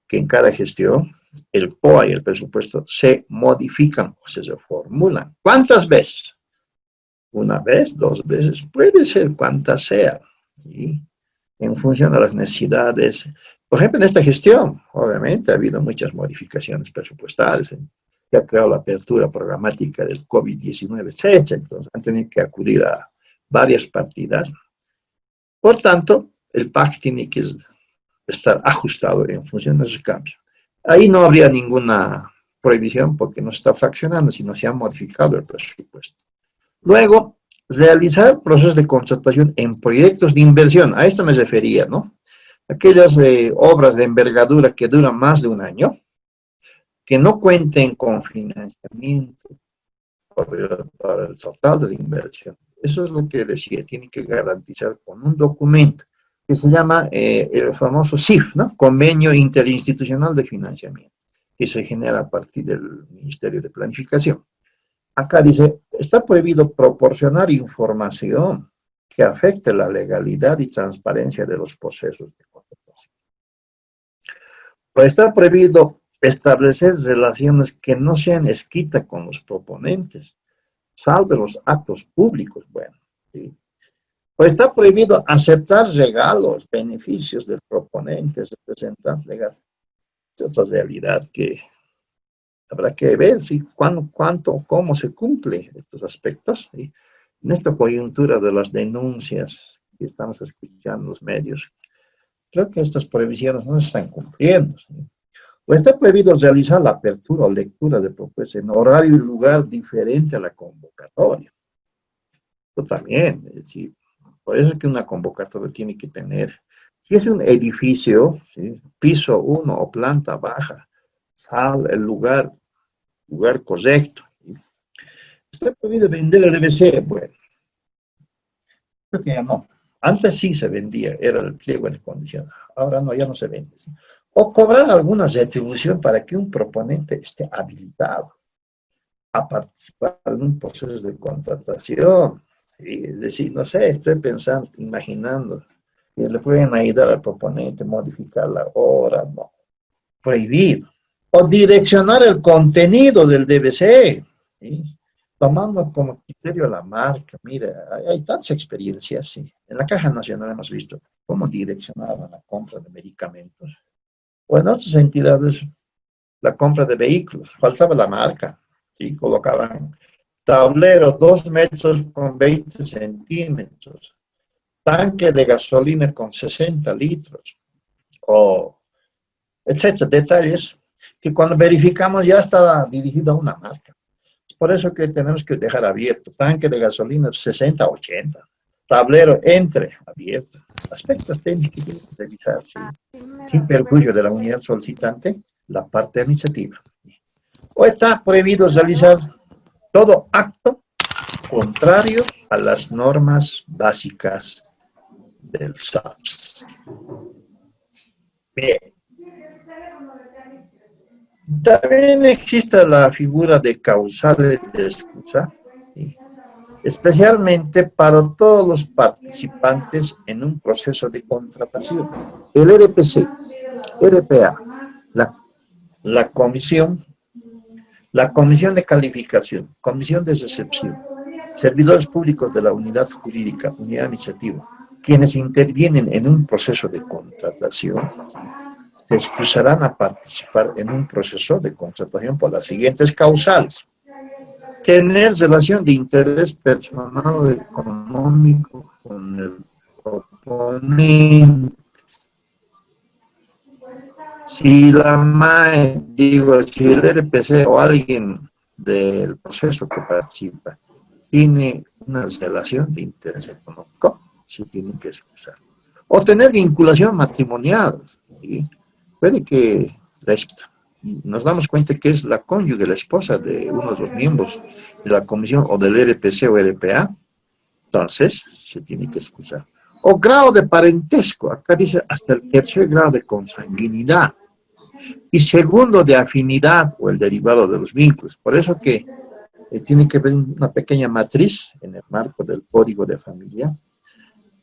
que en cada gestión el POA y el presupuesto se modifican o se reformulan. ¿Cuántas veces? Una vez, 2 veces, puede ser cuantas sea, ¿sí? En función de las necesidades. Por ejemplo, en esta gestión, obviamente, ha habido muchas modificaciones presupuestales, que ha creado la apertura programática del COVID-19, etc. Entonces, han tenido que acudir a varias partidas. Por tanto, el PAC tiene que estar ajustado en función de esos cambios. Ahí no habría ninguna prohibición porque no se está fraccionando, sino se ha modificado el presupuesto. Luego, realizar procesos de contratación en proyectos de inversión. A esto me refería, ¿no? Aquellas obras de envergadura que duran más de un año, que no cuenten con financiamiento para el total de la inversión. Eso es lo que decía, tiene que garantizar con un documento que se llama el famoso CIF, ¿no? Convenio Interinstitucional de Financiamiento, que se genera a partir del Ministerio de Planificación. Acá dice, está prohibido proporcionar información que afecte la legalidad y transparencia de los procesos de contratación. Está prohibido establecer relaciones que no sean escritas con los proponentes, salvo los actos públicos, bueno, ¿sí? O está prohibido aceptar regalos, beneficios de proponentes, representantes legales. Es otra realidad que habrá que ver, ¿sí? Cuánto, cómo se cumple estos aspectos, ¿sí? En esta coyuntura de las denuncias que estamos escuchando en los medios, creo que estas prohibiciones no se están cumpliendo, ¿sí? O está prohibido realizar la apertura o lectura de propuestas en horario y lugar diferente a la convocatoria. Esto también, es decir, por eso es que una convocatoria tiene que tener, si es un edificio, ¿sí? Piso 1 o planta baja, el lugar correcto. ¿Sí? Está prohibido vender el DBC, bueno, creo que ya no. Antes sí se vendía, era el pliego de condiciones, ahora no, ya no se vende. ¿Sí? O cobrar alguna retribución para que un proponente esté habilitado a participar en un proceso de contratación. ¿Sí? Es decir, no sé, estoy pensando, imaginando, que le pueden ayudar al proponente, modificar la hora, no, prohibido. O direccionar el contenido del DBC, ¿sí? Tomando como criterio la marca. Mire, hay tantas experiencias, ¿sí? En la Caja Nacional hemos visto cómo direccionaban la compra de medicamentos. O en otras entidades, la compra de vehículos, faltaba la marca, ¿sí? Colocaban tablero 2 metros con 20 centímetros, tanque de gasolina con 60 litros, o etcétera, detalles que cuando verificamos ya estaba dirigido a una marca. Por eso que tenemos que dejar abierto, tanque de gasolina 60-80, tablero entre abierto, aspectos técnicos que tienen que revisarse, sin perjuicio de la unidad solicitante, la parte administrativa. O está prohibido realizar todo acto contrario a las normas básicas del SAPS. Bien. También existe la figura de causales de excusa, ¿sí? Especialmente para todos los participantes en un proceso de contratación. El RPC, RPA, la comisión de calificación, comisión de recepción, servidores públicos de la unidad jurídica, unidad administrativa, quienes intervienen en un proceso de contratación, se excusarán a participar en un proceso de contratación por las siguientes causales. Tener relación de interés personal o económico con el proponente. Si la MAE, si el RPC o alguien del proceso que participa tiene una relación de interés económico, se tiene que excusar. O tener vinculación matrimonial, ¿sí? Puede que nos damos cuenta que es la cónyuge, la esposa de uno de los miembros de la comisión o del RPC o RPA, entonces se tiene que excusar. O grado de parentesco, acá dice hasta el tercer grado de consanguinidad. Y segundo de afinidad o el derivado de los vínculos. Por eso que tiene que haber una pequeña matriz en el marco del código de familia.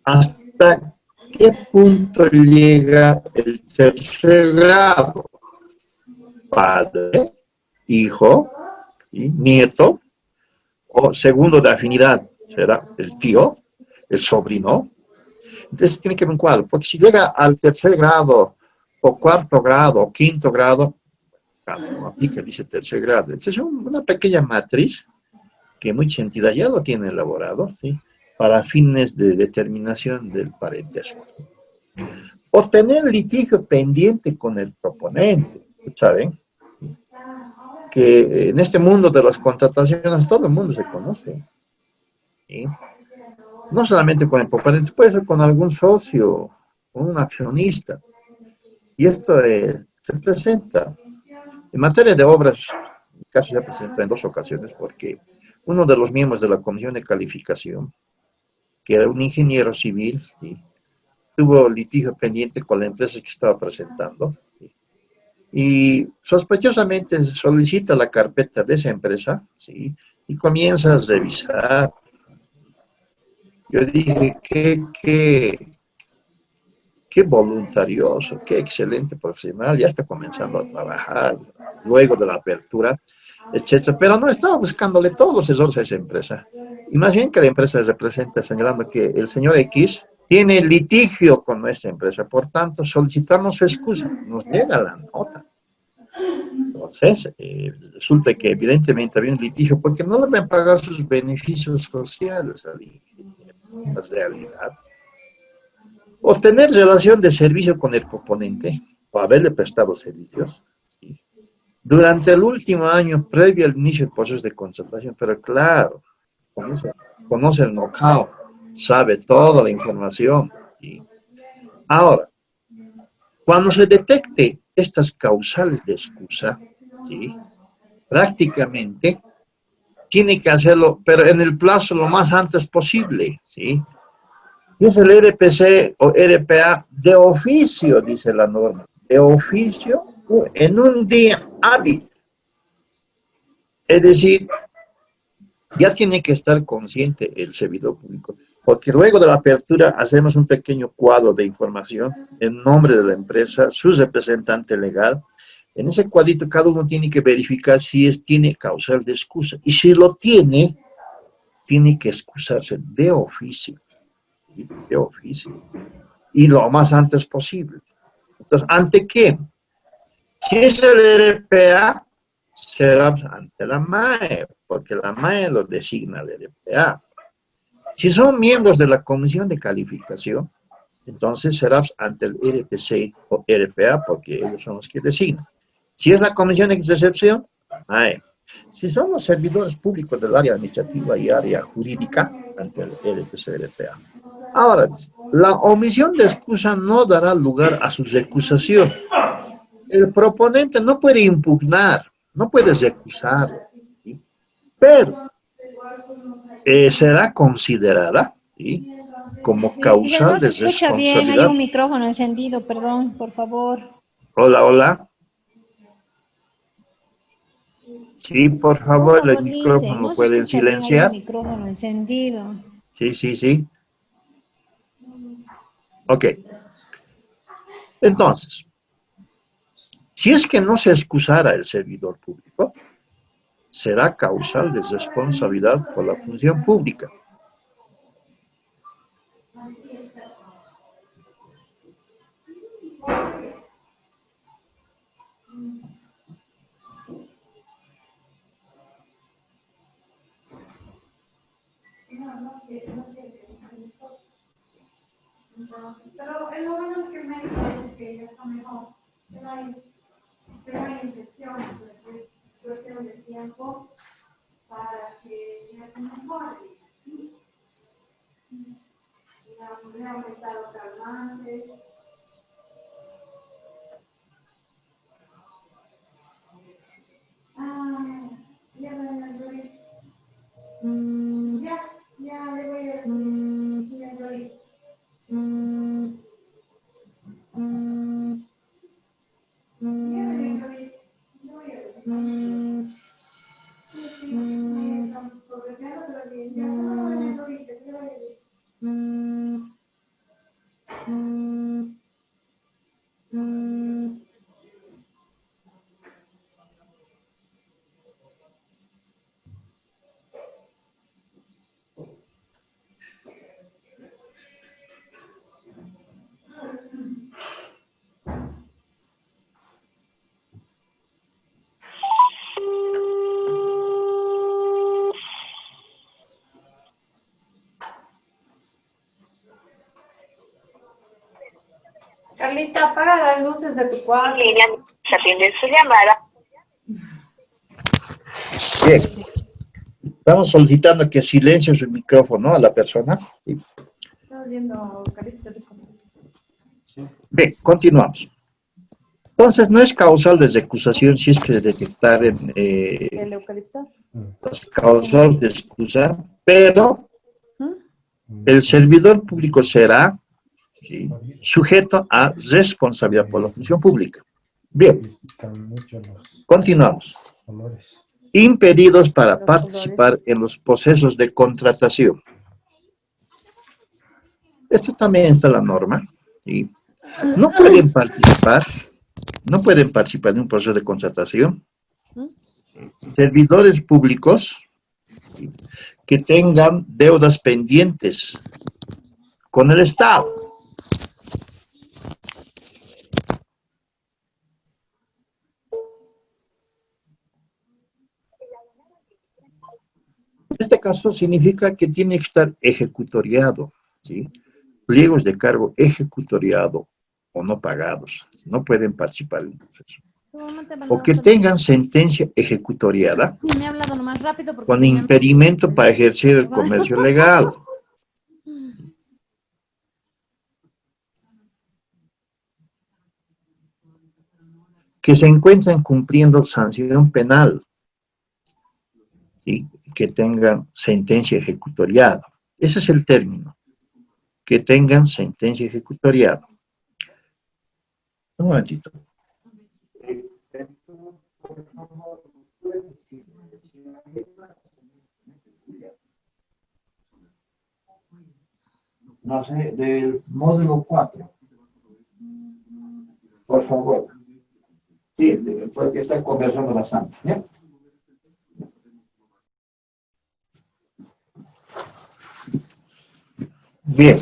¿Hasta qué punto llega el tercer grado? Padre, hijo, ¿sí? Nieto, o segundo de afinidad, será el tío, el sobrino. Entonces tiene que haber un cuadro, porque si llega al tercer grado, o cuarto grado, o quinto grado, claro, no aplica, dice tercer grado. Entonces es una pequeña matriz que mucha entidad ya lo tiene elaborado, ¿sí? Para fines de determinación del parentesco. O tener litigio pendiente con el proponente, ¿saben? Que en este mundo de las contrataciones todo el mundo se conoce, ¿sí? No solamente con el proponente, puede ser con algún socio, con un accionista. Y esto se presenta. En materia de obras, casi se presenta en 2 ocasiones, porque uno de los miembros de la comisión de calificación, que era un ingeniero civil, ¿sí? Tuvo litigio pendiente con la empresa que estaba presentando, ¿sí? Y sospechosamente solicita la carpeta de esa empresa, ¿sí? Y comienza a revisar. Yo dije, qué voluntarioso, qué excelente profesional, ya está comenzando a trabajar luego de la apertura, etcétera. Pero no estaba buscándole todos los errores a esa empresa. Y más bien que la empresa representa señalando que el señor X tiene litigio con nuestra empresa, por tanto solicitamos su excusa, nos llega la nota. Entonces, resulta que evidentemente había un litigio porque no le habían pagado sus beneficios sociales al ingeniero, la realidad. O tener relación de servicio con el proponente, o haberle prestado servicios, ¿sí? Durante el último año previo al inicio del proceso de contratación, pero claro, conoce el know-how, sabe toda la información, ¿sí? Ahora, cuando se detecte estas causales de excusa, ¿sí? Prácticamente tiene que hacerlo, pero en el plazo lo más antes posible, ¿sí? Es el RPC o RPA de oficio, dice la norma, de oficio en un día hábil. Es decir, ya tiene que estar consciente el servidor público, porque luego de la apertura hacemos un pequeño cuadro de información en nombre de la empresa, su representante legal. En ese cuadrito cada uno tiene que verificar si tiene causal de excusa. Y si lo tiene que excusarse de oficio. De oficio. Y lo más antes posible. Entonces, ¿ante qué? Si es el RPA, será ante la MAE, porque la MAE lo designa el RPA. Si son miembros de la comisión de calificación, entonces será ante el RPC o RPA, porque ellos son los que designan. Si es la comisión de recepción, MAE. Si son los servidores públicos del área administrativa y área jurídica, ante el RPC o RPA. Ahora, la omisión de excusa no dará lugar a su recusación. El proponente no puede impugnar, no puede recusarlo, ¿sí? Pero será considerada, ¿sí? Como causal No se de escucha bien, hay responsabilidad. un micrófono encendido, perdón, por favor. Hola, hola. Sí, por Por favor, el favor, dice, micrófono lo no se pueden escucha bien, hay un silenciar. micrófono encendido. Sí, sí, sí. Ok. Entonces, si es que no se excusara el servidor público, será causal de responsabilidad por la función pública. Pero es lo bueno que me dice que ya está mejor. Pero hay infecciones, es cuestión de tiempo para que ya se mejore. le ha aumentado calmantes. Ya, doña Doris. Ya le voy a decir, doña Doris. Ya, doña Doris. No voy a decir. Sí, estamos progresando, pero bien. Ya, no, doña Doris, le voy a decir. Carlita, apaga las luces de tu cuarto. Línea, se atiende su llamada. Bien. Estamos solicitando que silencie su micrófono a la persona. Sí. Estás viendo, Carlita, de tu Bien, continuamos. Entonces, no es causal de excusación si es que detectaren ¿El eucalipto? las causales de excusa, pero el servidor público será, ¿sí?, sujeto a responsabilidad por la función pública. Bien, continuamos. Impedidos para participar en los procesos de contratación. Esto también está en la norma, ¿sí? No pueden participar en un proceso de contratación servidores públicos, ¿sí?, que tengan deudas pendientes con el Estado. En este caso significa que tiene que estar ejecutoriado, ¿sí? Pliegos de cargo ejecutoriado o no pagados. No pueden participar en el proceso. O que tengan sentencia ejecutoriada Me ha hablado nomás rápido porque con impedimento para ejercer el comercio legal. Que se encuentren cumpliendo sanción penal, ¿sí?, que tengan sentencia ejecutoriada. Ese es el término, que tengan sentencia ejecutoriada. Un momentito. No sé, del módulo 4. Por favor. Sí, porque está conversando bastante, ¿ya? Bien.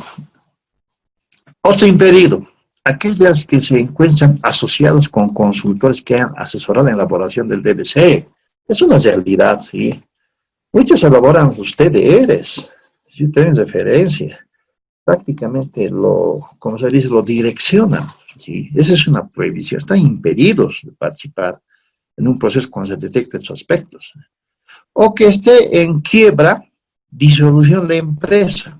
Otro impedido. Aquellas que se encuentran asociadas con consultores que han asesorado en la elaboración del DBC. Es una realidad, sí. Muchos elaboran sus TDRs, si tienen referencia. Prácticamente como se dice, lo direccionan, ¿sí? Esa es una prohibición. Están impedidos de participar en un proceso cuando se detecten esos aspectos. O que esté en quiebra, disolución de empresa.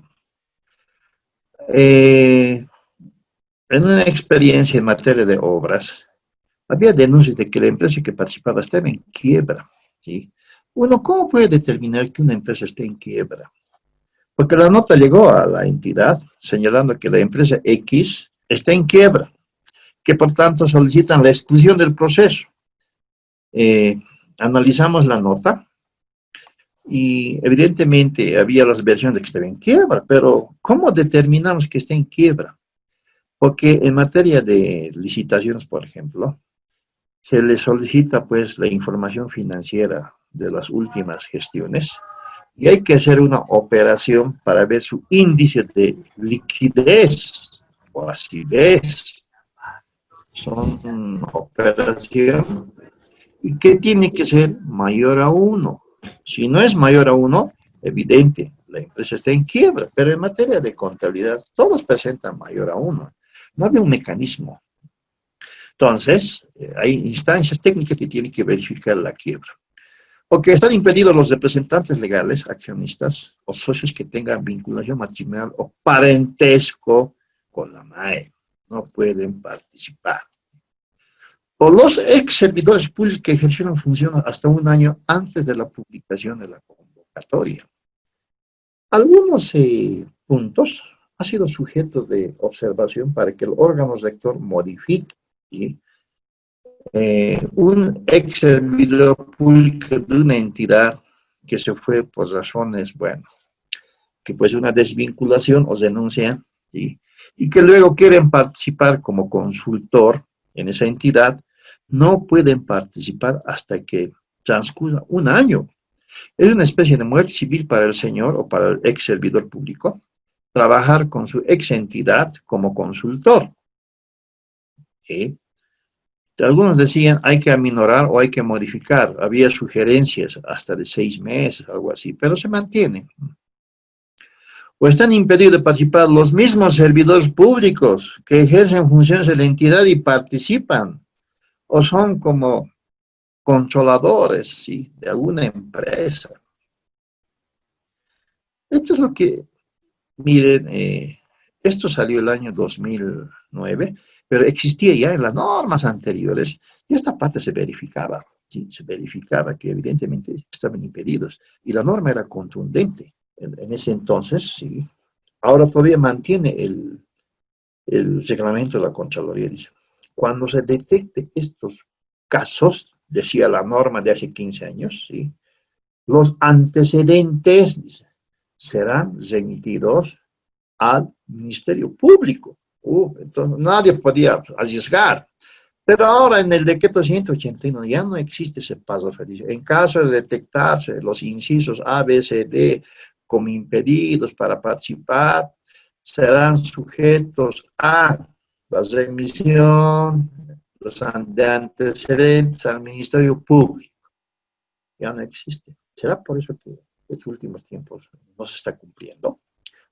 En una experiencia en materia de obras, había denuncias de que la empresa que participaba estaba en quiebra, ¿sí? Bueno, ¿cómo puede determinar que una empresa esté en quiebra? Porque la nota llegó a la entidad señalando que la empresa X está en quiebra, que por tanto solicitan la exclusión del proceso. Analizamos la nota y evidentemente había las versiones de que estaba en quiebra, pero ¿cómo determinamos que está en quiebra? Porque en materia de licitaciones, por ejemplo, se le solicita pues la información financiera de las últimas gestiones y hay que hacer una operación para ver su índice de liquidez o acidez. Son una operación y que tiene que ser mayor a 1. Si no es mayor a 1, evidente, la empresa está en quiebra, pero en materia de contabilidad todos presentan mayor a 1. No había un mecanismo. Entonces, hay instancias técnicas que tienen que verificar la quiebra. O que están impedidos los representantes legales, accionistas o socios que tengan vinculación matrimonial o parentesco con la MAE. No pueden participar. O los ex servidores públicos que ejercieron funciones hasta un año antes de la publicación de la convocatoria. Algunos puntos han sido sujetos de observación para que el órgano rector modifique, ¿sí? Un ex servidor público de una entidad que se fue por razones, bueno, que pues una desvinculación o renuncia, ¿sí? Y que luego quieren participar como consultor en esa entidad, no pueden participar hasta que transcurra un año. Es una especie de muerte civil para el señor o para el ex servidor público, trabajar con su ex entidad como consultor. ¿Sí? Algunos decían hay que aminorar o hay que modificar. Había sugerencias hasta de 6 meses, algo así, pero se mantiene. O están impedidos de participar los mismos servidores públicos que ejercen funciones de la entidad y participan. O son como controladores, ¿sí?, de alguna empresa. Esto es lo que, miren, esto salió el año 2009, pero existía ya en las normas anteriores, y esta parte se verificaba, ¿sí? Se verificaba que evidentemente estaban impedidos, y la norma era contundente en ese entonces, ¿sí? Ahora todavía mantiene el reglamento de la Contraloría, dice, cuando se detecte estos casos, decía la norma de hace 15 años, ¿sí?, los antecedentes, dice, serán remitidos al Ministerio Público. Entonces nadie podía arriesgar. Pero ahora en el decreto 181 ya no existe ese paso. En caso de detectarse los incisos A, B, C, D como impedidos para participar, serán sujetos a la remisión de antecedentes al Ministerio Público. Ya no existe. ¿Será por eso que estos últimos tiempos no se está cumpliendo?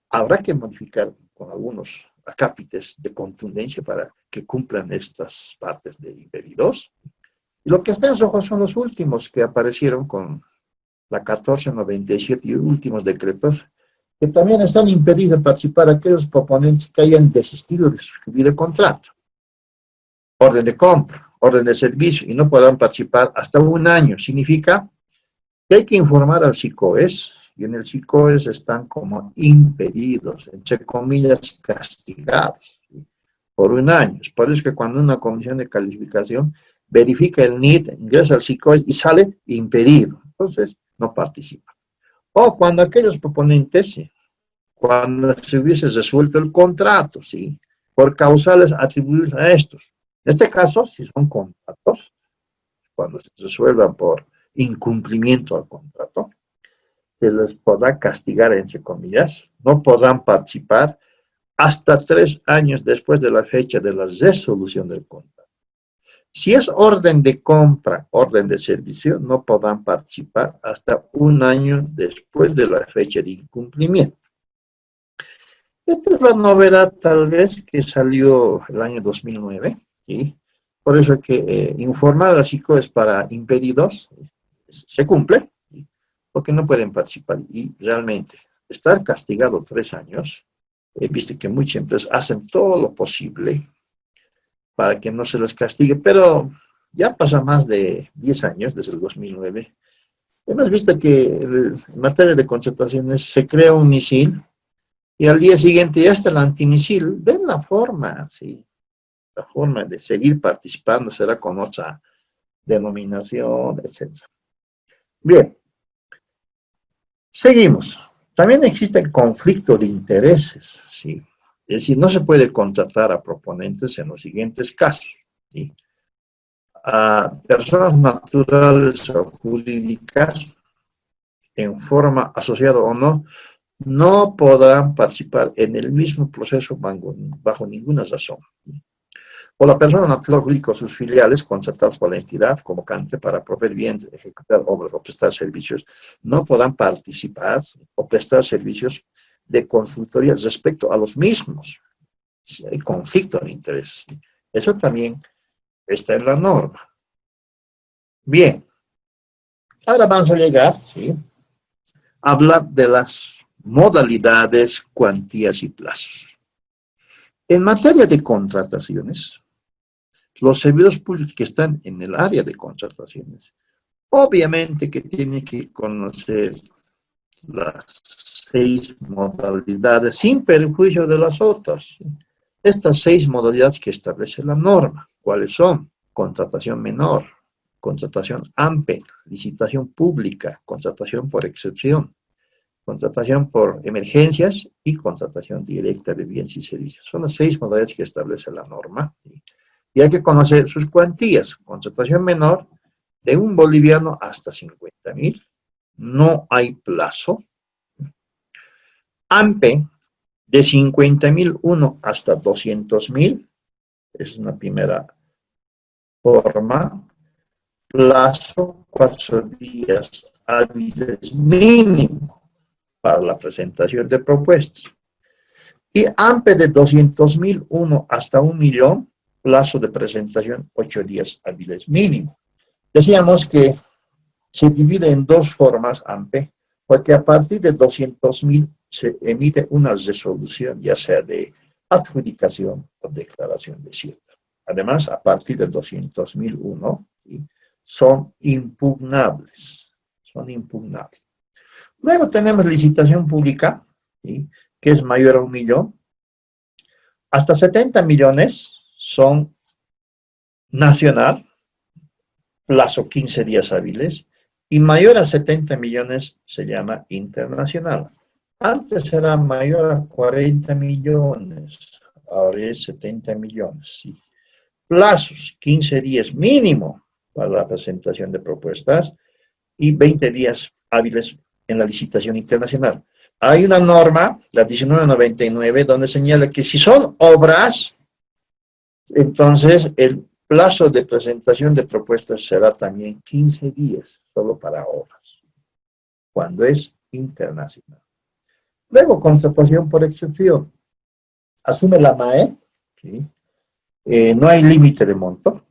Habrá que modificar con algunos acápites de contundencia para que cumplan estas partes de impedidos. Y lo que está en rojo son los últimos que aparecieron con la 1497 y últimos decretos, que también están impedidos de participar aquellos proponentes que hayan desistido de suscribir el contrato. Orden de compra, orden de servicio, y no podrán participar hasta un año. Significa que hay que informar al SICOES, y en el SICOES están como impedidos, entre comillas, castigados, ¿sí?, por un año. Es por eso que cuando una comisión de calificación verifica el NIT, ingresa al SICOES y sale impedido, entonces no participa. O cuando aquellos proponentes, ¿sí?, cuando se hubiese resuelto el contrato, ¿sí?, por causales atribuibles a estos. En este caso, si son contratos, cuando se resuelvan por incumplimiento al contrato, se les podrá castigar, entre comillas, no podrán participar hasta 3 años después de la fecha de la resolución del contrato. Si es orden de compra, orden de servicio, no podrán participar hasta 1 año después de la fecha de incumplimiento. Esta es la novedad, tal vez, que salió el año 2009, ¿sí? Por eso es que informar a las SICOES para impedidos se cumple, ¿sí?, porque no pueden participar. Y realmente, estar castigado 3 años, viste que muchas empresas hacen todo lo posible para que no se les castigue, pero ya pasa más de 10 años, desde el 2009. Hemos visto que en materia de contrataciones se crea un misil y al día siguiente ya está el antimisil. Ven la forma, ¿sí? La forma de seguir participando será con otra denominación, etc. Bien, seguimos. También existe el conflicto de intereses, ¿sí? Es decir, no se puede contratar a proponentes en los siguientes casos, ¿sí? A personas naturales o jurídicas, en forma asociada o no, no podrán participar en el mismo proceso bajo ninguna razón. O la persona natural jurídica o sus filiales contratados por la entidad convocante para proveer bienes, ejecutar obras o prestar servicios, no podrán participar o prestar servicios de consultoría respecto a los mismos. Si hay conflicto de interés. Eso también está en la norma. Bien. Ahora vamos a llegar, ¿sí?, a hablar de las modalidades, cuantías y plazos. En materia de contrataciones, los servidores públicos que están en el área de contrataciones, obviamente que tienen que conocer las 6 modalidades sin perjuicio de las otras. Estas 6 modalidades que establece la norma, ¿cuáles son? Contratación menor, contratación AMPE, licitación pública, contratación por excepción, contratación por emergencias y contratación directa de bienes y servicios. Son las 6 modalidades que establece la norma. Y hay que conocer sus cuantías. Contratación menor, de 1 boliviano hasta 50.000. No hay plazo. AMPE, de 50.001 hasta 200.000. Es una primera forma. Plazo, 4 días hábiles mínimo para la presentación de propuestas. Y AMPE de 200.001 hasta 1.000.000, plazo de presentación 8 días hábiles mínimo. Decíamos que se divide en 2 formas AMPE, porque a partir de 200.000 se emite una resolución, ya sea de adjudicación o declaración de cierre. Además, a partir de 200.001, ¿sí?, son impugnables. Son impugnables. Luego tenemos licitación pública, ¿sí?, que es mayor a 1.000.000. Hasta 70 millones son nacional, plazo 15 días hábiles, y mayor a 70 millones se llama internacional. Antes era mayor a 40 millones, ahora es 70 millones. ¿Sí? Plazos, 15 días mínimo para la presentación de propuestas y 20 días hábiles en la licitación internacional. Hay una norma, la 1999, donde señala que si son obras, entonces el plazo de presentación de propuestas será también 15 días, solo para obras, cuando es internacional. Luego, contratación por excepción. Asume la MAE, ¿sí? No hay límite de monto,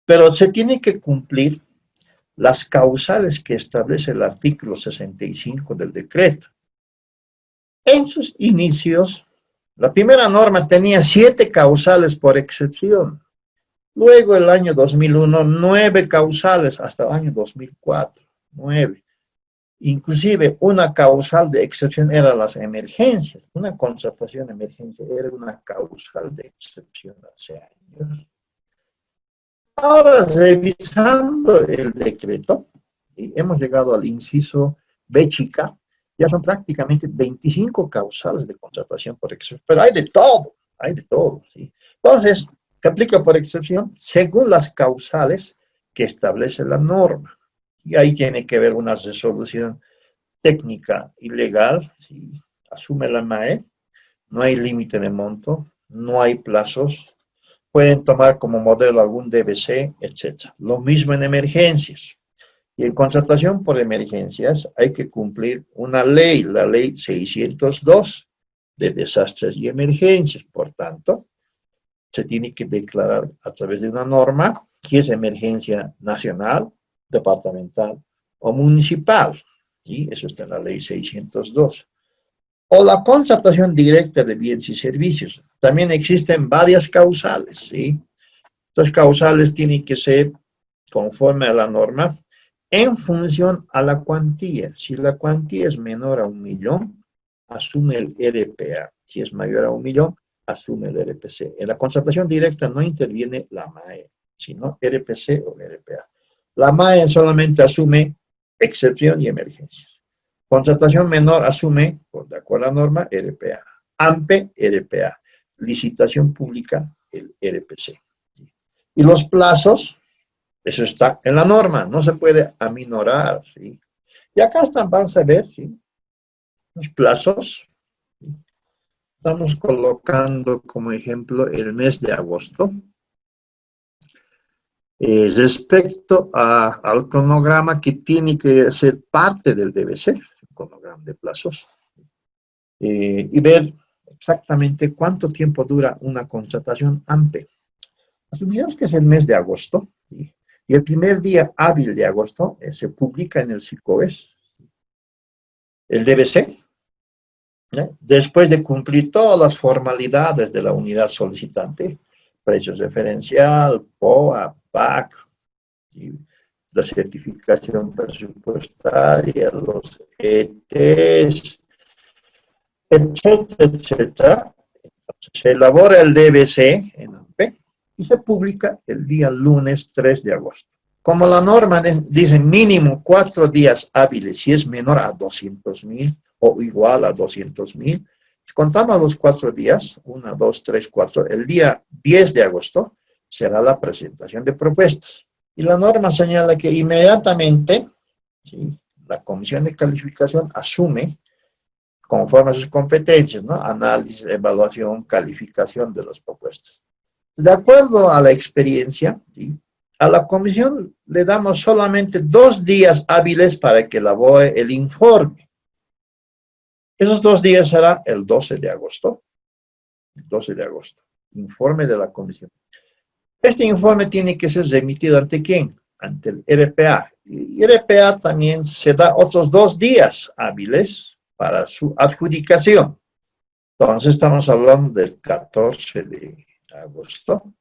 pero se tiene que cumplir las causales que establece el artículo 65 del decreto. En sus inicios, la primera norma tenía 7 causales por excepción. Luego, el año 2001, 9 causales, hasta el año 2004, 9. Inclusive, una causal de excepción era las emergencias. Una contratación de emergencia era una causal de excepción hace años. Ahora, revisando el decreto, y hemos llegado al inciso B chica, ya son prácticamente 25 causales de contratación por excepción. Pero hay de todo, ¿sí? Entonces, ¿qué aplica por excepción? Según las causales que establece la norma. Y ahí tiene que ver una resolución técnica y legal, ¿sí? Asume la MAE, no hay límite de monto, no hay plazos, pueden tomar como modelo algún DBC, etc. Lo mismo en emergencias. Y en contratación por emergencias hay que cumplir una ley, la ley 602 de desastres y emergencias. Por tanto, se tiene que declarar a través de una norma si es emergencia nacional, departamental o municipal. ¿Sí? Eso está en la ley 602. O la contratación directa de bienes y servicios. También existen varias causales, ¿sí? Estas causales tienen que ser conforme a la norma en función a la cuantía. Si la cuantía es menor a 1.000.000, asume el RPA. Si es mayor a 1.000.000, asume el RPC. En la contratación directa no interviene la MAE, sino RPC o RPA. La MAE solamente asume excepción y emergencias. Contratación menor asume, de acuerdo a la norma, RPA. AMPE, RPA. Licitación pública, el RPC. Y los plazos, eso está en la norma, no se puede aminorar, ¿sí? Y acá están, vamos a ver, ¿sí? Los plazos. ¿Sí? Estamos colocando como ejemplo el mes de agosto. Respecto al cronograma que tiene que ser parte del DBC, el cronograma de plazos, y ver exactamente cuánto tiempo dura una contratación AMPE. Asumimos que es el mes de agosto, ¿sí? Y el primer día hábil de agosto se publica en el SICOES, el DBC, después de cumplir todas las formalidades de la unidad solicitante, precios referencial, POA, PAC, la certificación presupuestaria, los ETs, etcétera, etcétera. Se elabora el DBC en AP y se publica el día lunes 3 de agosto. Como la norma dice mínimo 4 días hábiles, si es menor a 200.000 o igual a 200.000, contamos los 4 días, 1, 2, 3, 4, el día 10 de agosto será la presentación de propuestas. Y la norma señala que inmediatamente, ¿sí?, la comisión de calificación asume, conforme a sus competencias, ¿no?, análisis, evaluación, calificación de las propuestas. De acuerdo a la experiencia, ¿sí?, a la comisión le damos solamente 2 días hábiles para que elabore el informe. Esos 2 días será el 12 de agosto. El 12 de agosto. Informe de la comisión. Este informe tiene que ser remitido ¿ante quién? Ante el RPA. Y RPA también se da otros 2 días hábiles para su adjudicación. Entonces estamos hablando del 14 de agosto,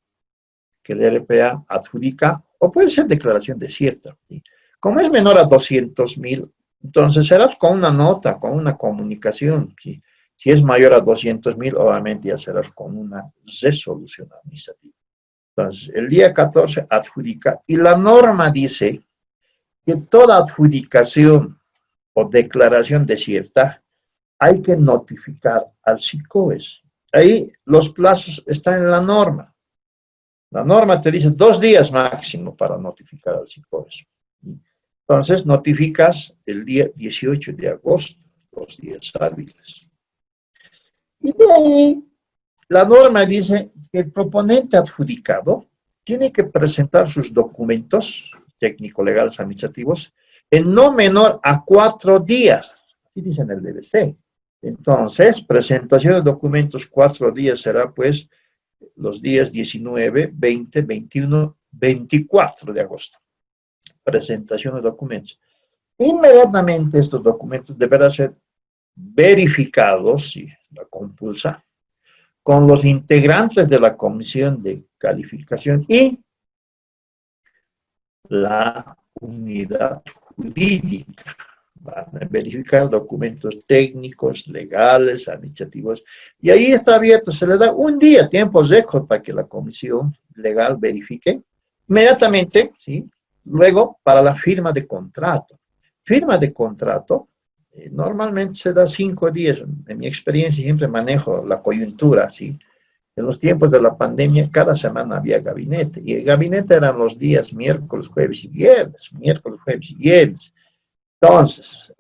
que el RPA adjudica, o puede ser declaración desierta. ¿Sí? Como es menor a 200.000, entonces será con una nota, con una comunicación. ¿Sí? Si es mayor a 200.000, obviamente ya será con una resolución administrativa. Entonces, el día 14 adjudica, y la norma dice que toda adjudicación o declaración desierta hay que notificar al SICOES. Ahí los plazos están en la norma. La norma te dice 2 días máximo para notificar al SICOES. Entonces, notificas el día 18 de agosto, 2 días hábiles. Y de ahí, la norma dice que el proponente adjudicado tiene que presentar sus documentos técnico-legales administrativos en no menor a 4 días. Así dice en el DBC. Entonces, presentación de documentos 4 días será, pues, los días 19, 20, 21, 24 de agosto. Presentación de documentos. Inmediatamente estos documentos deberán ser verificados, si la compulsa, con los integrantes de la comisión de calificación y la unidad jurídica. Van a verificar documentos técnicos, legales, administrativos, y ahí está abierto, se le da un día, tiempo récord para que la comisión legal verifique, inmediatamente, ¿sí? Luego, para la firma de contrato. Firma de contrato, normalmente se da 5 días, en mi experiencia siempre manejo la coyuntura, ¿sí? En los tiempos de la pandemia, cada semana había gabinete, y el gabinete eran los días miércoles, jueves y viernes, miércoles, jueves y viernes. Entonces,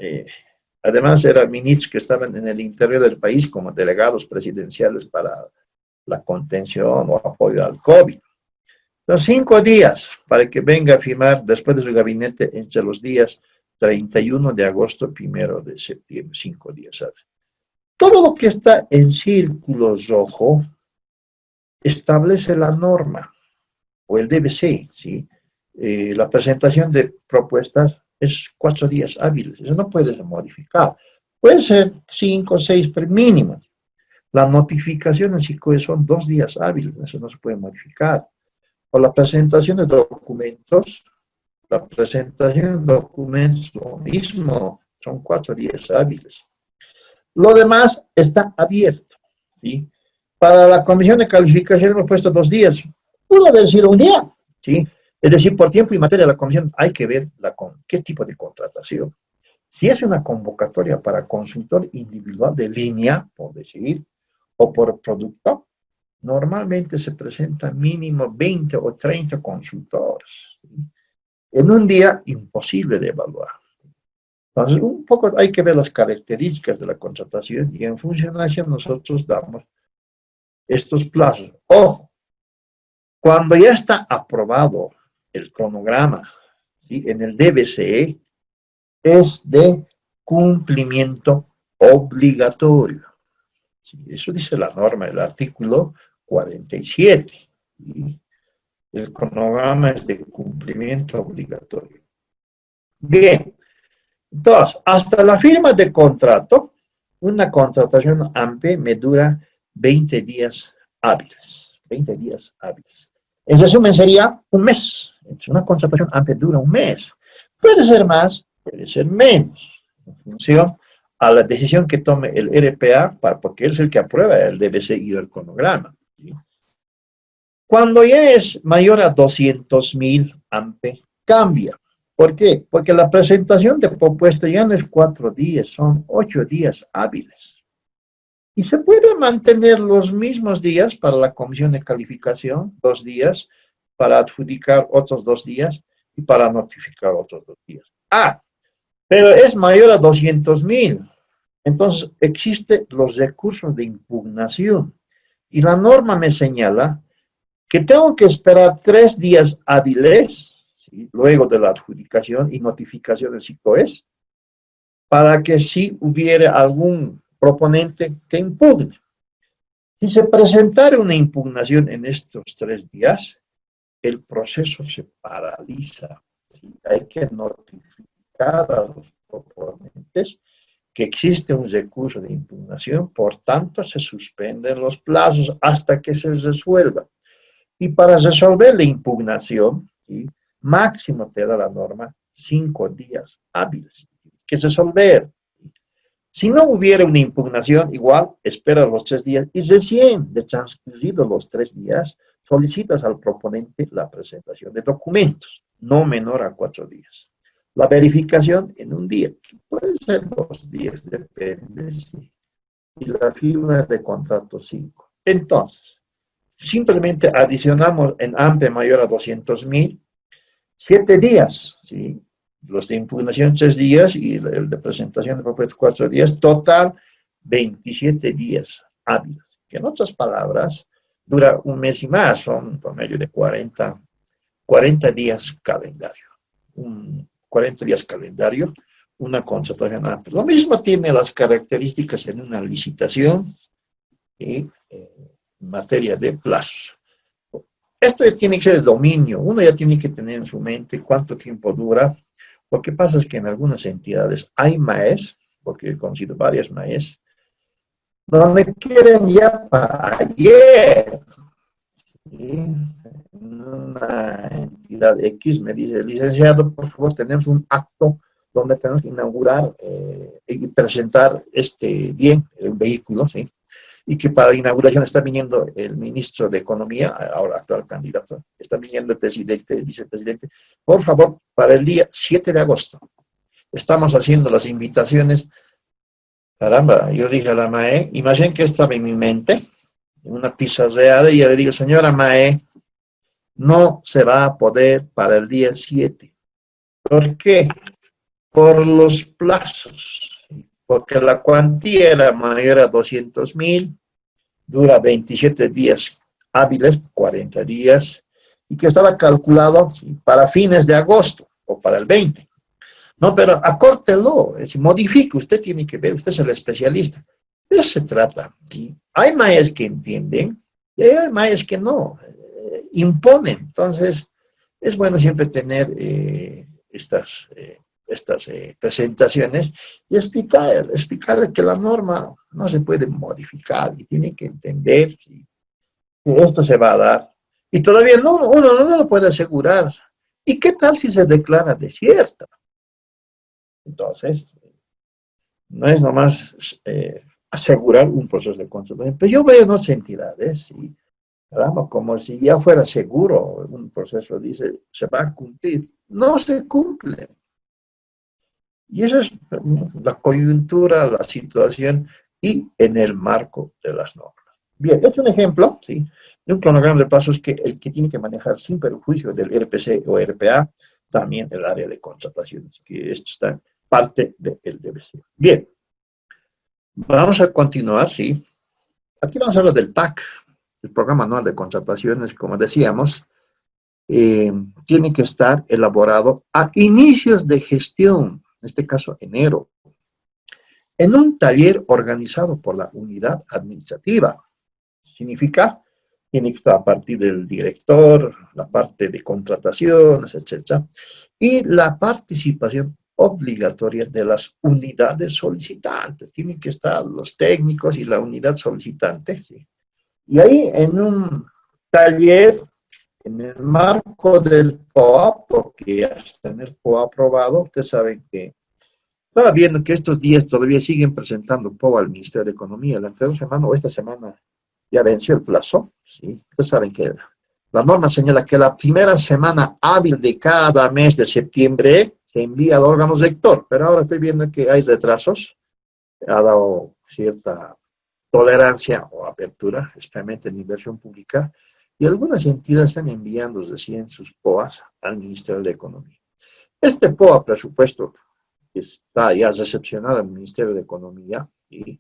además eran ministros que estaban en el interior del país como delegados presidenciales para la contención o apoyo al COVID. Los 5 días para que venga a firmar después de su gabinete entre los días 31 de agosto, 1 de septiembre, 5 días, ¿sabes? Todo lo que está en círculo rojo establece la norma o el DBC, ¿sí? La presentación de propuestas es 4 días hábiles, eso no puede ser modificado. Puede ser 5 o 6, pero mínimo. La notificación en SICOES son 2 días hábiles, eso no se puede modificar. O la presentación de documentos, lo mismo, son 4 días hábiles. Lo demás está abierto, ¿sí? Para la comisión de calificación hemos puesto 2 días. Pudo haber sido un día, ¿sí? Es decir, por tiempo y materia de la comisión hay que ver qué tipo de contratación. Si es una convocatoria para consultor individual de línea, por decir, o por producto, normalmente se presenta mínimo 20 o 30 consultores. ¿Sí? En un día, imposible de evaluar. Entonces, un poco hay que ver las características de la contratación y en función a eso nosotros damos estos plazos. Ojo, cuando ya está aprobado el cronograma, ¿sí?, en el DBC, es de cumplimiento obligatorio. ¿Sí? Eso dice la norma, el artículo 47. ¿Sí? El cronograma es de cumplimiento obligatorio. Bien, entonces, hasta la firma de contrato, una contratación AMPE me dura 20 días hábiles. 20 días hábiles. En resumen, sería un mes. Entonces, una contratación AMPE dura un mes. Puede ser más, puede ser menos, en función a la decisión que tome el RPA, porque él es el que aprueba el DBC y el cronograma, ¿sí? Cuando ya es mayor a 200.000 AMPE, cambia. ¿Por qué? Porque la presentación de propuesta ya no es 4 días, son 8 días hábiles. Y se puede mantener los mismos días para la comisión de calificación, 2 días, para adjudicar otros 2 días y para notificar otros 2 días. Ah, pero es mayor a 200.000. Entonces, existen los recursos de impugnación. Y la norma me señala que tengo que esperar 3 días hábiles, ¿sí?, luego de la adjudicación y notificación del SICOES, para que si hubiera algún proponente que impugne. Si se presentara una impugnación en estos 3 días, el proceso se paraliza, ¿sí? Hay que notificar a los proponentes que existe un recurso de impugnación, por tanto se suspenden los plazos hasta que se resuelva. Y para resolver la impugnación, ¿sí?, máximo te da la norma 5 días hábiles. Que resolver. Si no hubiera una impugnación, igual espera los 3 días y recién de transcurridos los 3 días, solicitas al proponente la presentación de documentos, no menor a 4 días. La verificación en 1 día, puede ser 2 días, depende, sí. Y la firma de contrato 5. Entonces, simplemente adicionamos en AMPE mayor a 200.000, 7 días, ¿sí? Los de impugnación 3 días y el de presentación de propuestas 4 días, total 27 días hábiles, que en otras palabras dura 1 mes y más, son promedio de 40 días calendario. 40 días calendario, una contratación amplia. Lo mismo tiene las características en una licitación y en materia de plazos. Esto ya tiene que ser el dominio, uno ya tiene que tener en su mente cuánto tiempo dura. Lo que pasa es que en algunas entidades hay MAES, porque he conocido varias MAES, donde quieren ya para ayer. ¿Sí? Una entidad X me dice, licenciado, por favor, tenemos un acto donde tenemos que inaugurar y presentar bien el vehículo, ¿sí? Y que para la inauguración está viniendo el ministro de Economía, ahora actual candidato, está viniendo el presidente, el vicepresidente. Por favor, para el día 7 de agosto, estamos haciendo las invitaciones. Caramba, yo dije a la MAE, imaginen que estaba en mi mente, en una pizarreada, y yo le digo, señora MAE, no se va a poder para el día 7. ¿Por qué? Por los plazos. Porque la cuantía era mayor a 200.000, dura 27 días hábiles, 40 días, y que estaba calculado para fines de agosto o para el 20. No, pero acórtelo, es decir, modifique, usted tiene que ver, usted es el especialista. De eso se trata, ¿sí? Hay maestros que entienden y hay maestros que no, imponen. Entonces, es bueno siempre tener estas presentaciones y explicarle que la norma no se puede modificar y tiene que entender que esto se va a dar. Y todavía uno no lo puede asegurar. ¿Y qué tal si se declara desierta? Entonces, no es nomás asegurar un proceso de contratación. Pero yo veo en otras entidades, y, caramba, como si ya fuera seguro un proceso, dice, se va a cumplir. No se cumple. Y esa es la coyuntura, la situación y en el marco de las normas. Bien, este es un ejemplo, ¿sí?, de un cronograma de pasos que el que tiene que manejar sin perjuicio del RPC o RPA, también el área de contrataciones, que esto está parte del DBC. Bien, vamos a continuar, ¿sí? Aquí vamos a hablar del PAC, el Programa Anual de Contrataciones, como decíamos, tiene que estar elaborado a inicios de gestión, en este caso enero, en un taller organizado por la unidad administrativa. Significa tiene que estar a partir del director, la parte de contrataciones, etc. Y la participación obligatoria de las unidades solicitantes. Tienen que estar los técnicos y la unidad solicitante. ¿Sí? Y ahí en un taller, en el marco del POA, porque hasta en el POA aprobado, ustedes saben que estaba viendo que estos días todavía siguen presentando POA al Ministerio de Economía. La anterior semana o esta semana ya venció el plazo. ¿Sí? Ustedes saben que la norma señala que la primera semana hábil de cada mes de septiembre se envía al órgano rector, pero ahora estoy viendo que hay retrasos. Ha dado cierta tolerancia o apertura, especialmente en inversión pública, y algunas entidades están enviando recién sus POAs al Ministerio de Economía. Este POA presupuesto está ya recepcionado al Ministerio de Economía y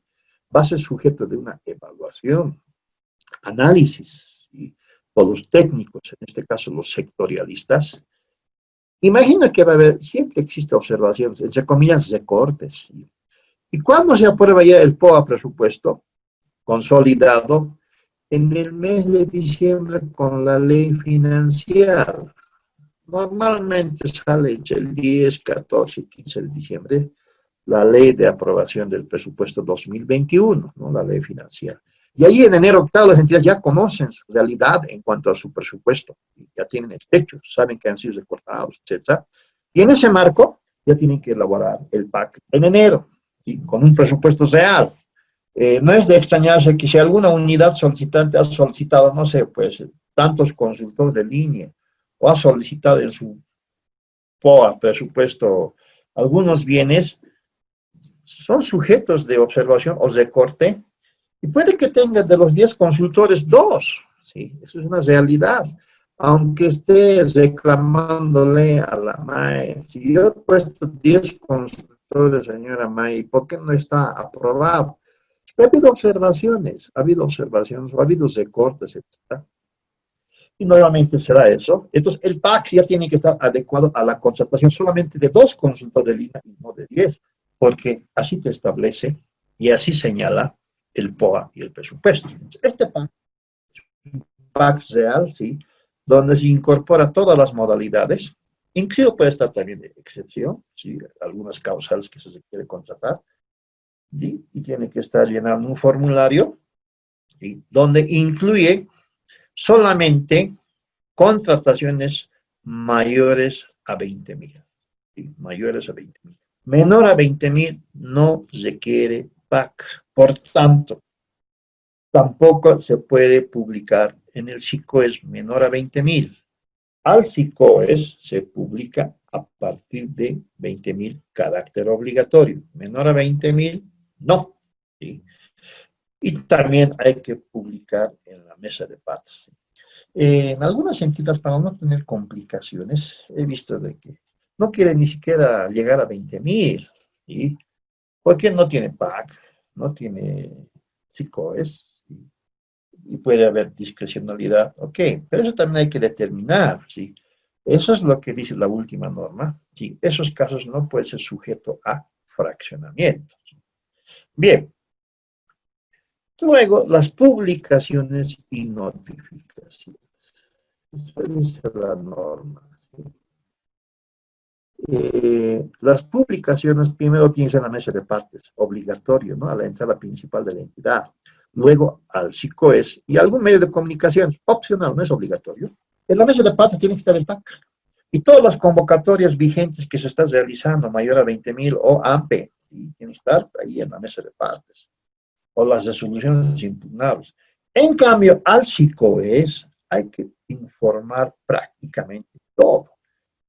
va a ser sujeto de una evaluación, análisis, ¿sí? Por los técnicos, en este caso los sectorialistas. Imagina que va a haber, siempre existe observaciones, entre comillas, recortes. ¿Sí? Y cuando se aprueba ya el POA presupuesto consolidado, en el mes de diciembre con la ley financiera, normalmente sale entre el 10, 14 y 15 de diciembre la ley de aprobación del presupuesto 2021, ¿no? La ley financiera. Y ahí en enero, octavo, las entidades ya conocen su realidad en cuanto a su presupuesto. Ya tienen el techo, saben que han sido recortados, etc. Y en ese marco ya tienen que elaborar el PAC en enero, ¿sí? Con un presupuesto real. No es de extrañarse que si alguna unidad solicitante ha solicitado, no sé, pues, tantos consultores de línea, o ha solicitado en su POA, presupuesto, algunos bienes, son sujetos de observación o recorte, y puede que tenga de los 10 consultores 2, ¿sí? Eso es una realidad. Aunque esté reclamándole a la MAE, si yo he puesto 10 consultores, señora MAE, ¿por qué no está aprobado? Ha habido observaciones, o ha habido recortes, etc. Y nuevamente será eso. Entonces, el PAC ya tiene que estar adecuado a la contratación solamente de 2 consultores de línea y no de 10, porque así te establece y así señala el POA y el presupuesto. Este PAC es un PAC real, ¿sí? Donde se incorpora todas las modalidades, incluso puede estar también de excepción, ¿sí? Algunas causales que se quiere contratar, ¿sí? Y tiene que estar llenando un formulario, ¿sí? Donde incluye solamente contrataciones mayores a 20,000, ¿sí? Mayores a 20,000. Menor a 20,000 no requiere PAC. Por tanto, tampoco se puede publicar en el SICOES menor a 20,000. Al SICOES se publica a partir de 20,000 carácter obligatorio. Menor a 20,000, no. ¿Sí? Y también hay que publicar en la mesa de partes. En algunas entidades, para no tener complicaciones, he visto de que no quieren ni siquiera llegar a 20,000, ¿sí? Porque no tiene PAC, no tiene SICOES, ¿sí? Y puede haber discrecionalidad, ok, pero eso también hay que determinar, ¿sí? Eso es lo que dice la última norma, ¿sí? Esos casos no pueden ser sujetos a fraccionamiento. Bien. Luego, las publicaciones y notificaciones. Eso dice la norma. ¿Sí? Las publicaciones primero tienes en la mesa de partes, obligatorio, ¿no? A la entrada principal de la entidad. Luego al SICOES y algún medio de comunicación, opcional, no es obligatorio. En la mesa de partes tiene que estar el PAC. Y todas las convocatorias vigentes que se están realizando, mayor a 20,000 o AMPE, ¿sí? Tienen que estar ahí en la mesa de partes. O las resoluciones impugnables. En cambio, al SICOES hay que informar prácticamente todo.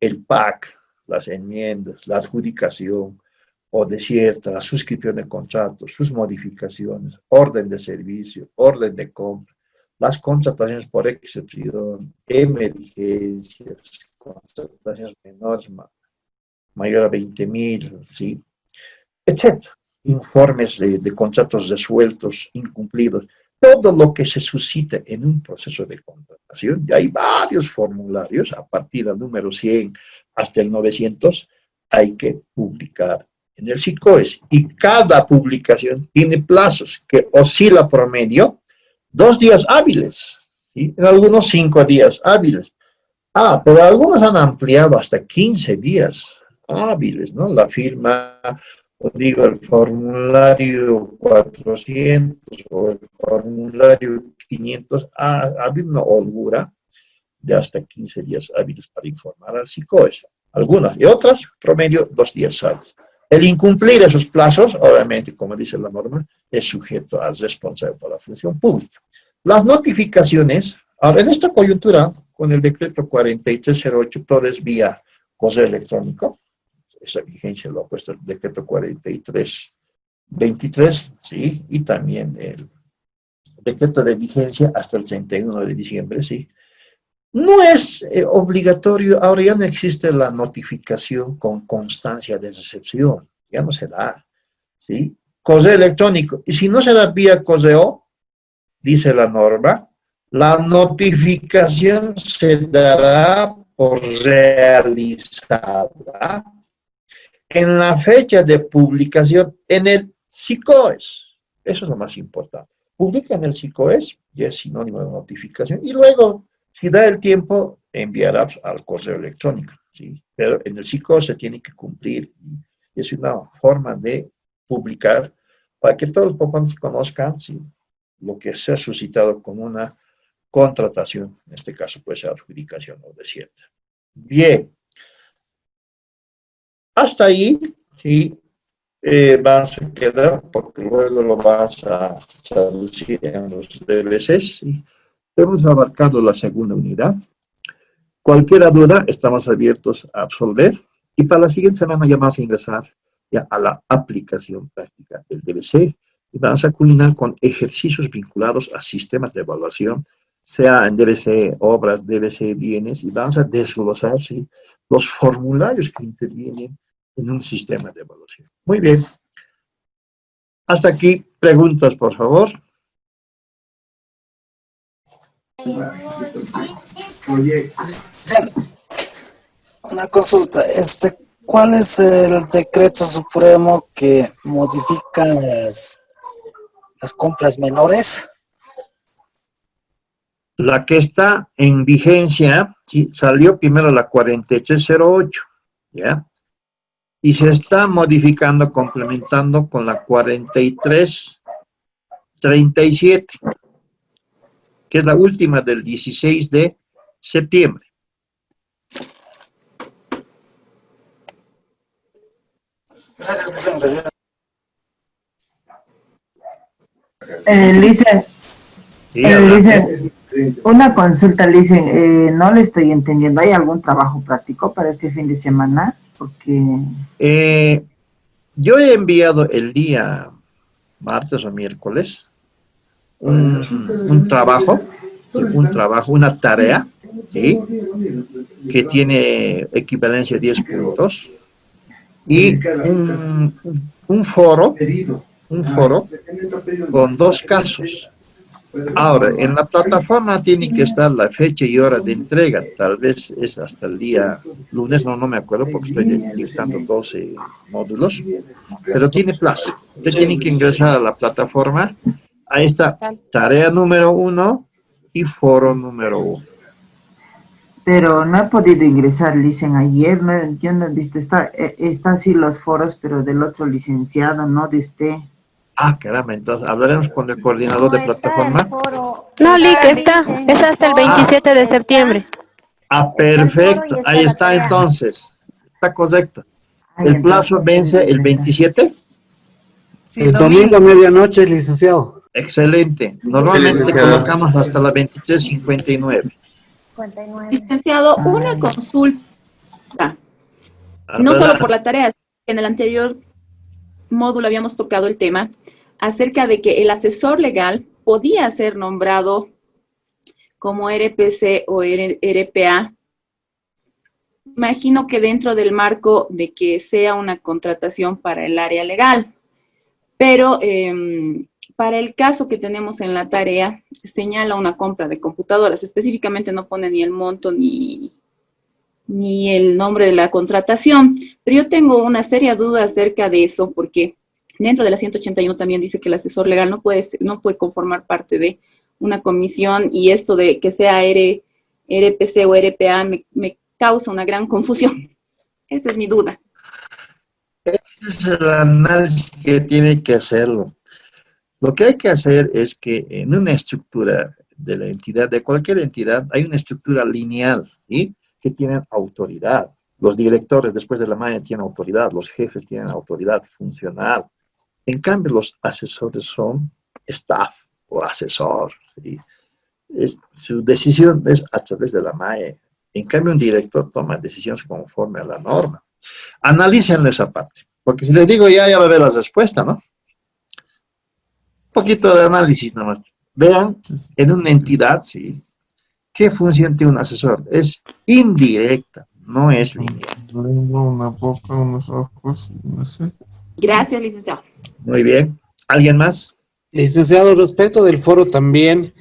El PAC, las enmiendas, la adjudicación o desierta, la suscripción de contratos, sus modificaciones, orden de servicio, orden de compra, las contrataciones por excepción, emergencias, contrataciones menores, mayor a 20,000, ¿sí? Etcétera. Informes de contratos resueltos, incumplidos, todo lo que se suscita en un proceso de contratación, y hay varios formularios, a partir del número 100 hasta el 900, hay que publicar en el SICOES, y cada publicación tiene plazos que oscila promedio 2 días hábiles, ¿sí? En algunos 5 días hábiles. Pero algunos han ampliado hasta 15 días hábiles, ¿no? La firma, o digo, el formulario 400 o el formulario 500, ha habido una holgura de hasta 15 días hábiles para informar al SICOES. Algunas y otras, promedio, 2 días hábiles. El incumplir esos plazos, obviamente, como dice la norma, es sujeto al responsable por la función pública. Las notificaciones, ahora en esta coyuntura, con el decreto 4308, todo es vía correo electrónico. Esa vigencia lo ha puesto el decreto 4323, ¿sí? Y también el decreto de vigencia hasta el 31 de diciembre, ¿sí? No es obligatorio, ahora ya no existe la notificación con constancia de recepción, ya no se da, ¿sí? Correo electrónico, y si no se da vía correo, dice la norma, la notificación se dará por realizada en la fecha de publicación en el SICOES. Eso es lo más importante. Publica en el SICOES, y es sinónimo de notificación, y luego, si da el tiempo, enviará al correo electrónico, ¿sí? Pero en el SICOES se tiene que cumplir, y es una forma de publicar para que todos los proponentes conozcan, ¿sí?, lo que se ha suscitado con una contratación, en este caso puede ser adjudicación o desierta. Bien. Hasta ahí, sí, vas a quedar, porque luego lo vas a traducir en los DBCs. ¿Sí? Hemos abarcado la segunda unidad. Cualquier duda, estamos abiertos a absolver. Y para la siguiente semana ya vamos a ingresar ya a la aplicación práctica del DBC. Y vamos a culminar con ejercicios vinculados a sistemas de evaluación, sea en DBC obras, DBC bienes, y vamos a desglosar, ¿sí?, los formularios que intervienen en un sistema de evaluación. Muy bien. Hasta aquí, preguntas, por favor. Una consulta, ¿cuál es el decreto supremo que modifica las compras menores? La que está en vigencia, ¿sí?, salió primero la 4308, ¿ya? Y se está modificando, complementando con la 4337, que es la última del 16 de septiembre. Gracias. Licen, Sí, Licen, una consulta, Licen, no le estoy entendiendo. ¿Hay algún trabajo práctico para este fin de semana? Porque yo he enviado el día martes o miércoles un trabajo, una tarea, ¿sí?, que tiene equivalencia a 10 puntos, y un foro con 2 casos. Ahora, en la plataforma tiene que estar la fecha y hora de entrega, tal vez es hasta el día lunes, no me acuerdo porque estoy dictando 12 módulos, pero tiene plazo. Usted tiene que ingresar a la plataforma, a esta tarea número 1 y foro número 1. pero no he podido ingresar, Licen, ayer, yo no he visto, está así los foros, pero del otro licenciado, no de usted. Caramba, entonces hablaremos con el coordinador de plataforma. No, Lick, es hasta el 27 de septiembre. Perfecto, ahí está entonces, está correcto. ¿El plazo vence el 27? Sí, el domingo a medianoche, licenciado. Excelente, normalmente colocamos hasta la 23:59. Licenciado, una consulta, no solo por la tarea, en el anterior módulo habíamos tocado el tema acerca de que el asesor legal podía ser nombrado como RPC o RPA. Imagino que dentro del marco de que sea una contratación para el área legal, pero para el caso que tenemos en la tarea, señala una compra de computadoras, específicamente no pone ni el monto ni el nombre de la contratación, pero yo tengo una seria duda acerca de eso, porque dentro de la 181 también dice que el asesor legal no puede conformar parte de una comisión y esto de que sea RPC o RPA me causa una gran confusión. Esa es mi duda. Ese es el análisis que tiene que hacerlo. Lo que hay que hacer es que en una estructura de la entidad, de cualquier entidad, hay una estructura lineal, ¿sí? Que tienen autoridad. Los directores después de la MAE tienen autoridad, los jefes tienen autoridad funcional. En cambio, los asesores son staff o asesor, ¿sí? Su decisión es a través de la MAE. En cambio, un director toma decisiones conforme a la norma. Analícenlo esa parte, porque si les digo ya va a ver la respuesta, ¿no? Un poquito de análisis nomás. Vean, en una entidad, ¿sí? ¿Qué función tiene un asesor? Es indirecta, no es lineal. Una boca, unos ojos, no sé. Gracias, licenciado. Muy bien. ¿Alguien más? Licenciado, respecto del foro también,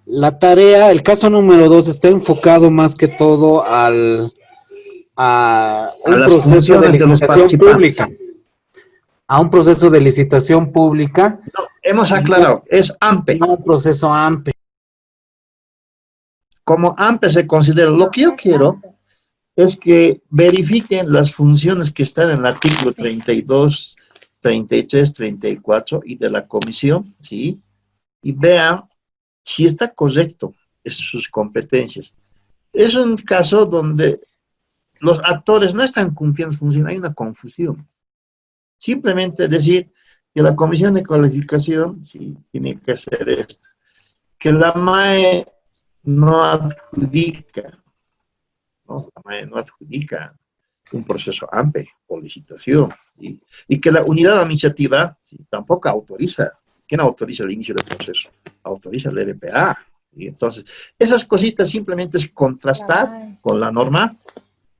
la tarea, el caso número 2 está enfocado más que todo a un las proceso de funciones de los licitación participantes. pública. A un proceso de licitación pública. No, hemos aclarado, es AMPE. No un proceso AMPE. Como AMPE se considera, lo que yo quiero es que verifiquen las funciones que están en el artículo 32, 33, 34 y de la comisión, ¿sí? Y vean si está correcto en sus competencias. Es un caso donde los actores no están cumpliendo función, hay una confusión. Simplemente decir que la comisión de calificación, sí, tiene que hacer esto. Que la MAE no adjudica, ¿no? La MAE no adjudica un proceso AMPE o licitación, ¿sí? Y que la unidad administrativa, ¿sí?, tampoco autoriza. ¿Quién autoriza el inicio del proceso? Autoriza el RPA. ¿Sí? Entonces, esas cositas simplemente es contrastar con la norma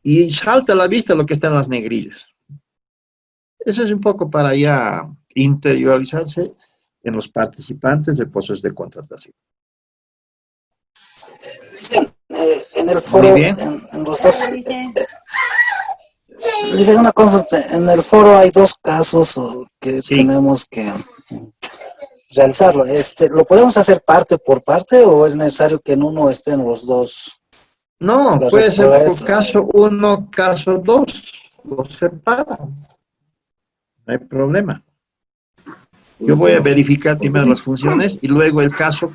y salta a la vista lo que está en las negrillas. Eso es un poco para ya interiorizarse en los participantes del proceso de contratación. En el foro, Muy bien. en los dos, dice una cosa, en el foro hay dos casos que Sí. tenemos que realizarlo. ¿Lo podemos hacer parte por parte o es necesario que en uno estén los dos? No, Las puede ser respuestas. por caso 1, caso 2, los separan. No hay problema. Yo voy a verificar primero las funciones y luego el caso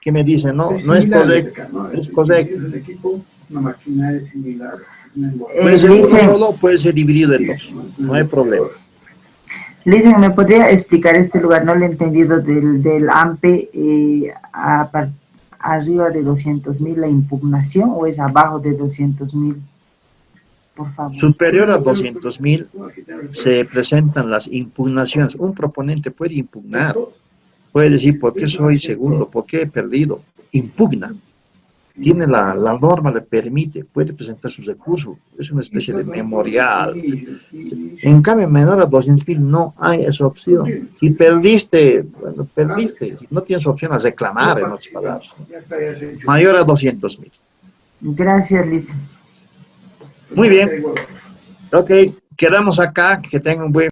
que me dice, no es correcto, es correcto. Puede ser uno solo, puede ser dividido en dos, no hay problema. Lisa, ¿me podría explicar este lugar? No lo he entendido del AMPE, arriba de 200.000 la impugnación o es abajo de 200.000, por favor. Superior a 200.000 se presentan las impugnaciones. Un proponente puede impugnar, puede decir por qué soy segundo, por qué he perdido, impugna. Tiene la norma, le permite, puede presentar sus recursos, es una especie de memorial. En cambio, menor a 200.000 no hay esa opción. Si perdiste, bueno, perdiste. Si no tienes opción a reclamar, en otras palabras. Mayor a 200.000. Gracias, Lisa. Muy bien. Ok, quedamos acá, que tengan un buen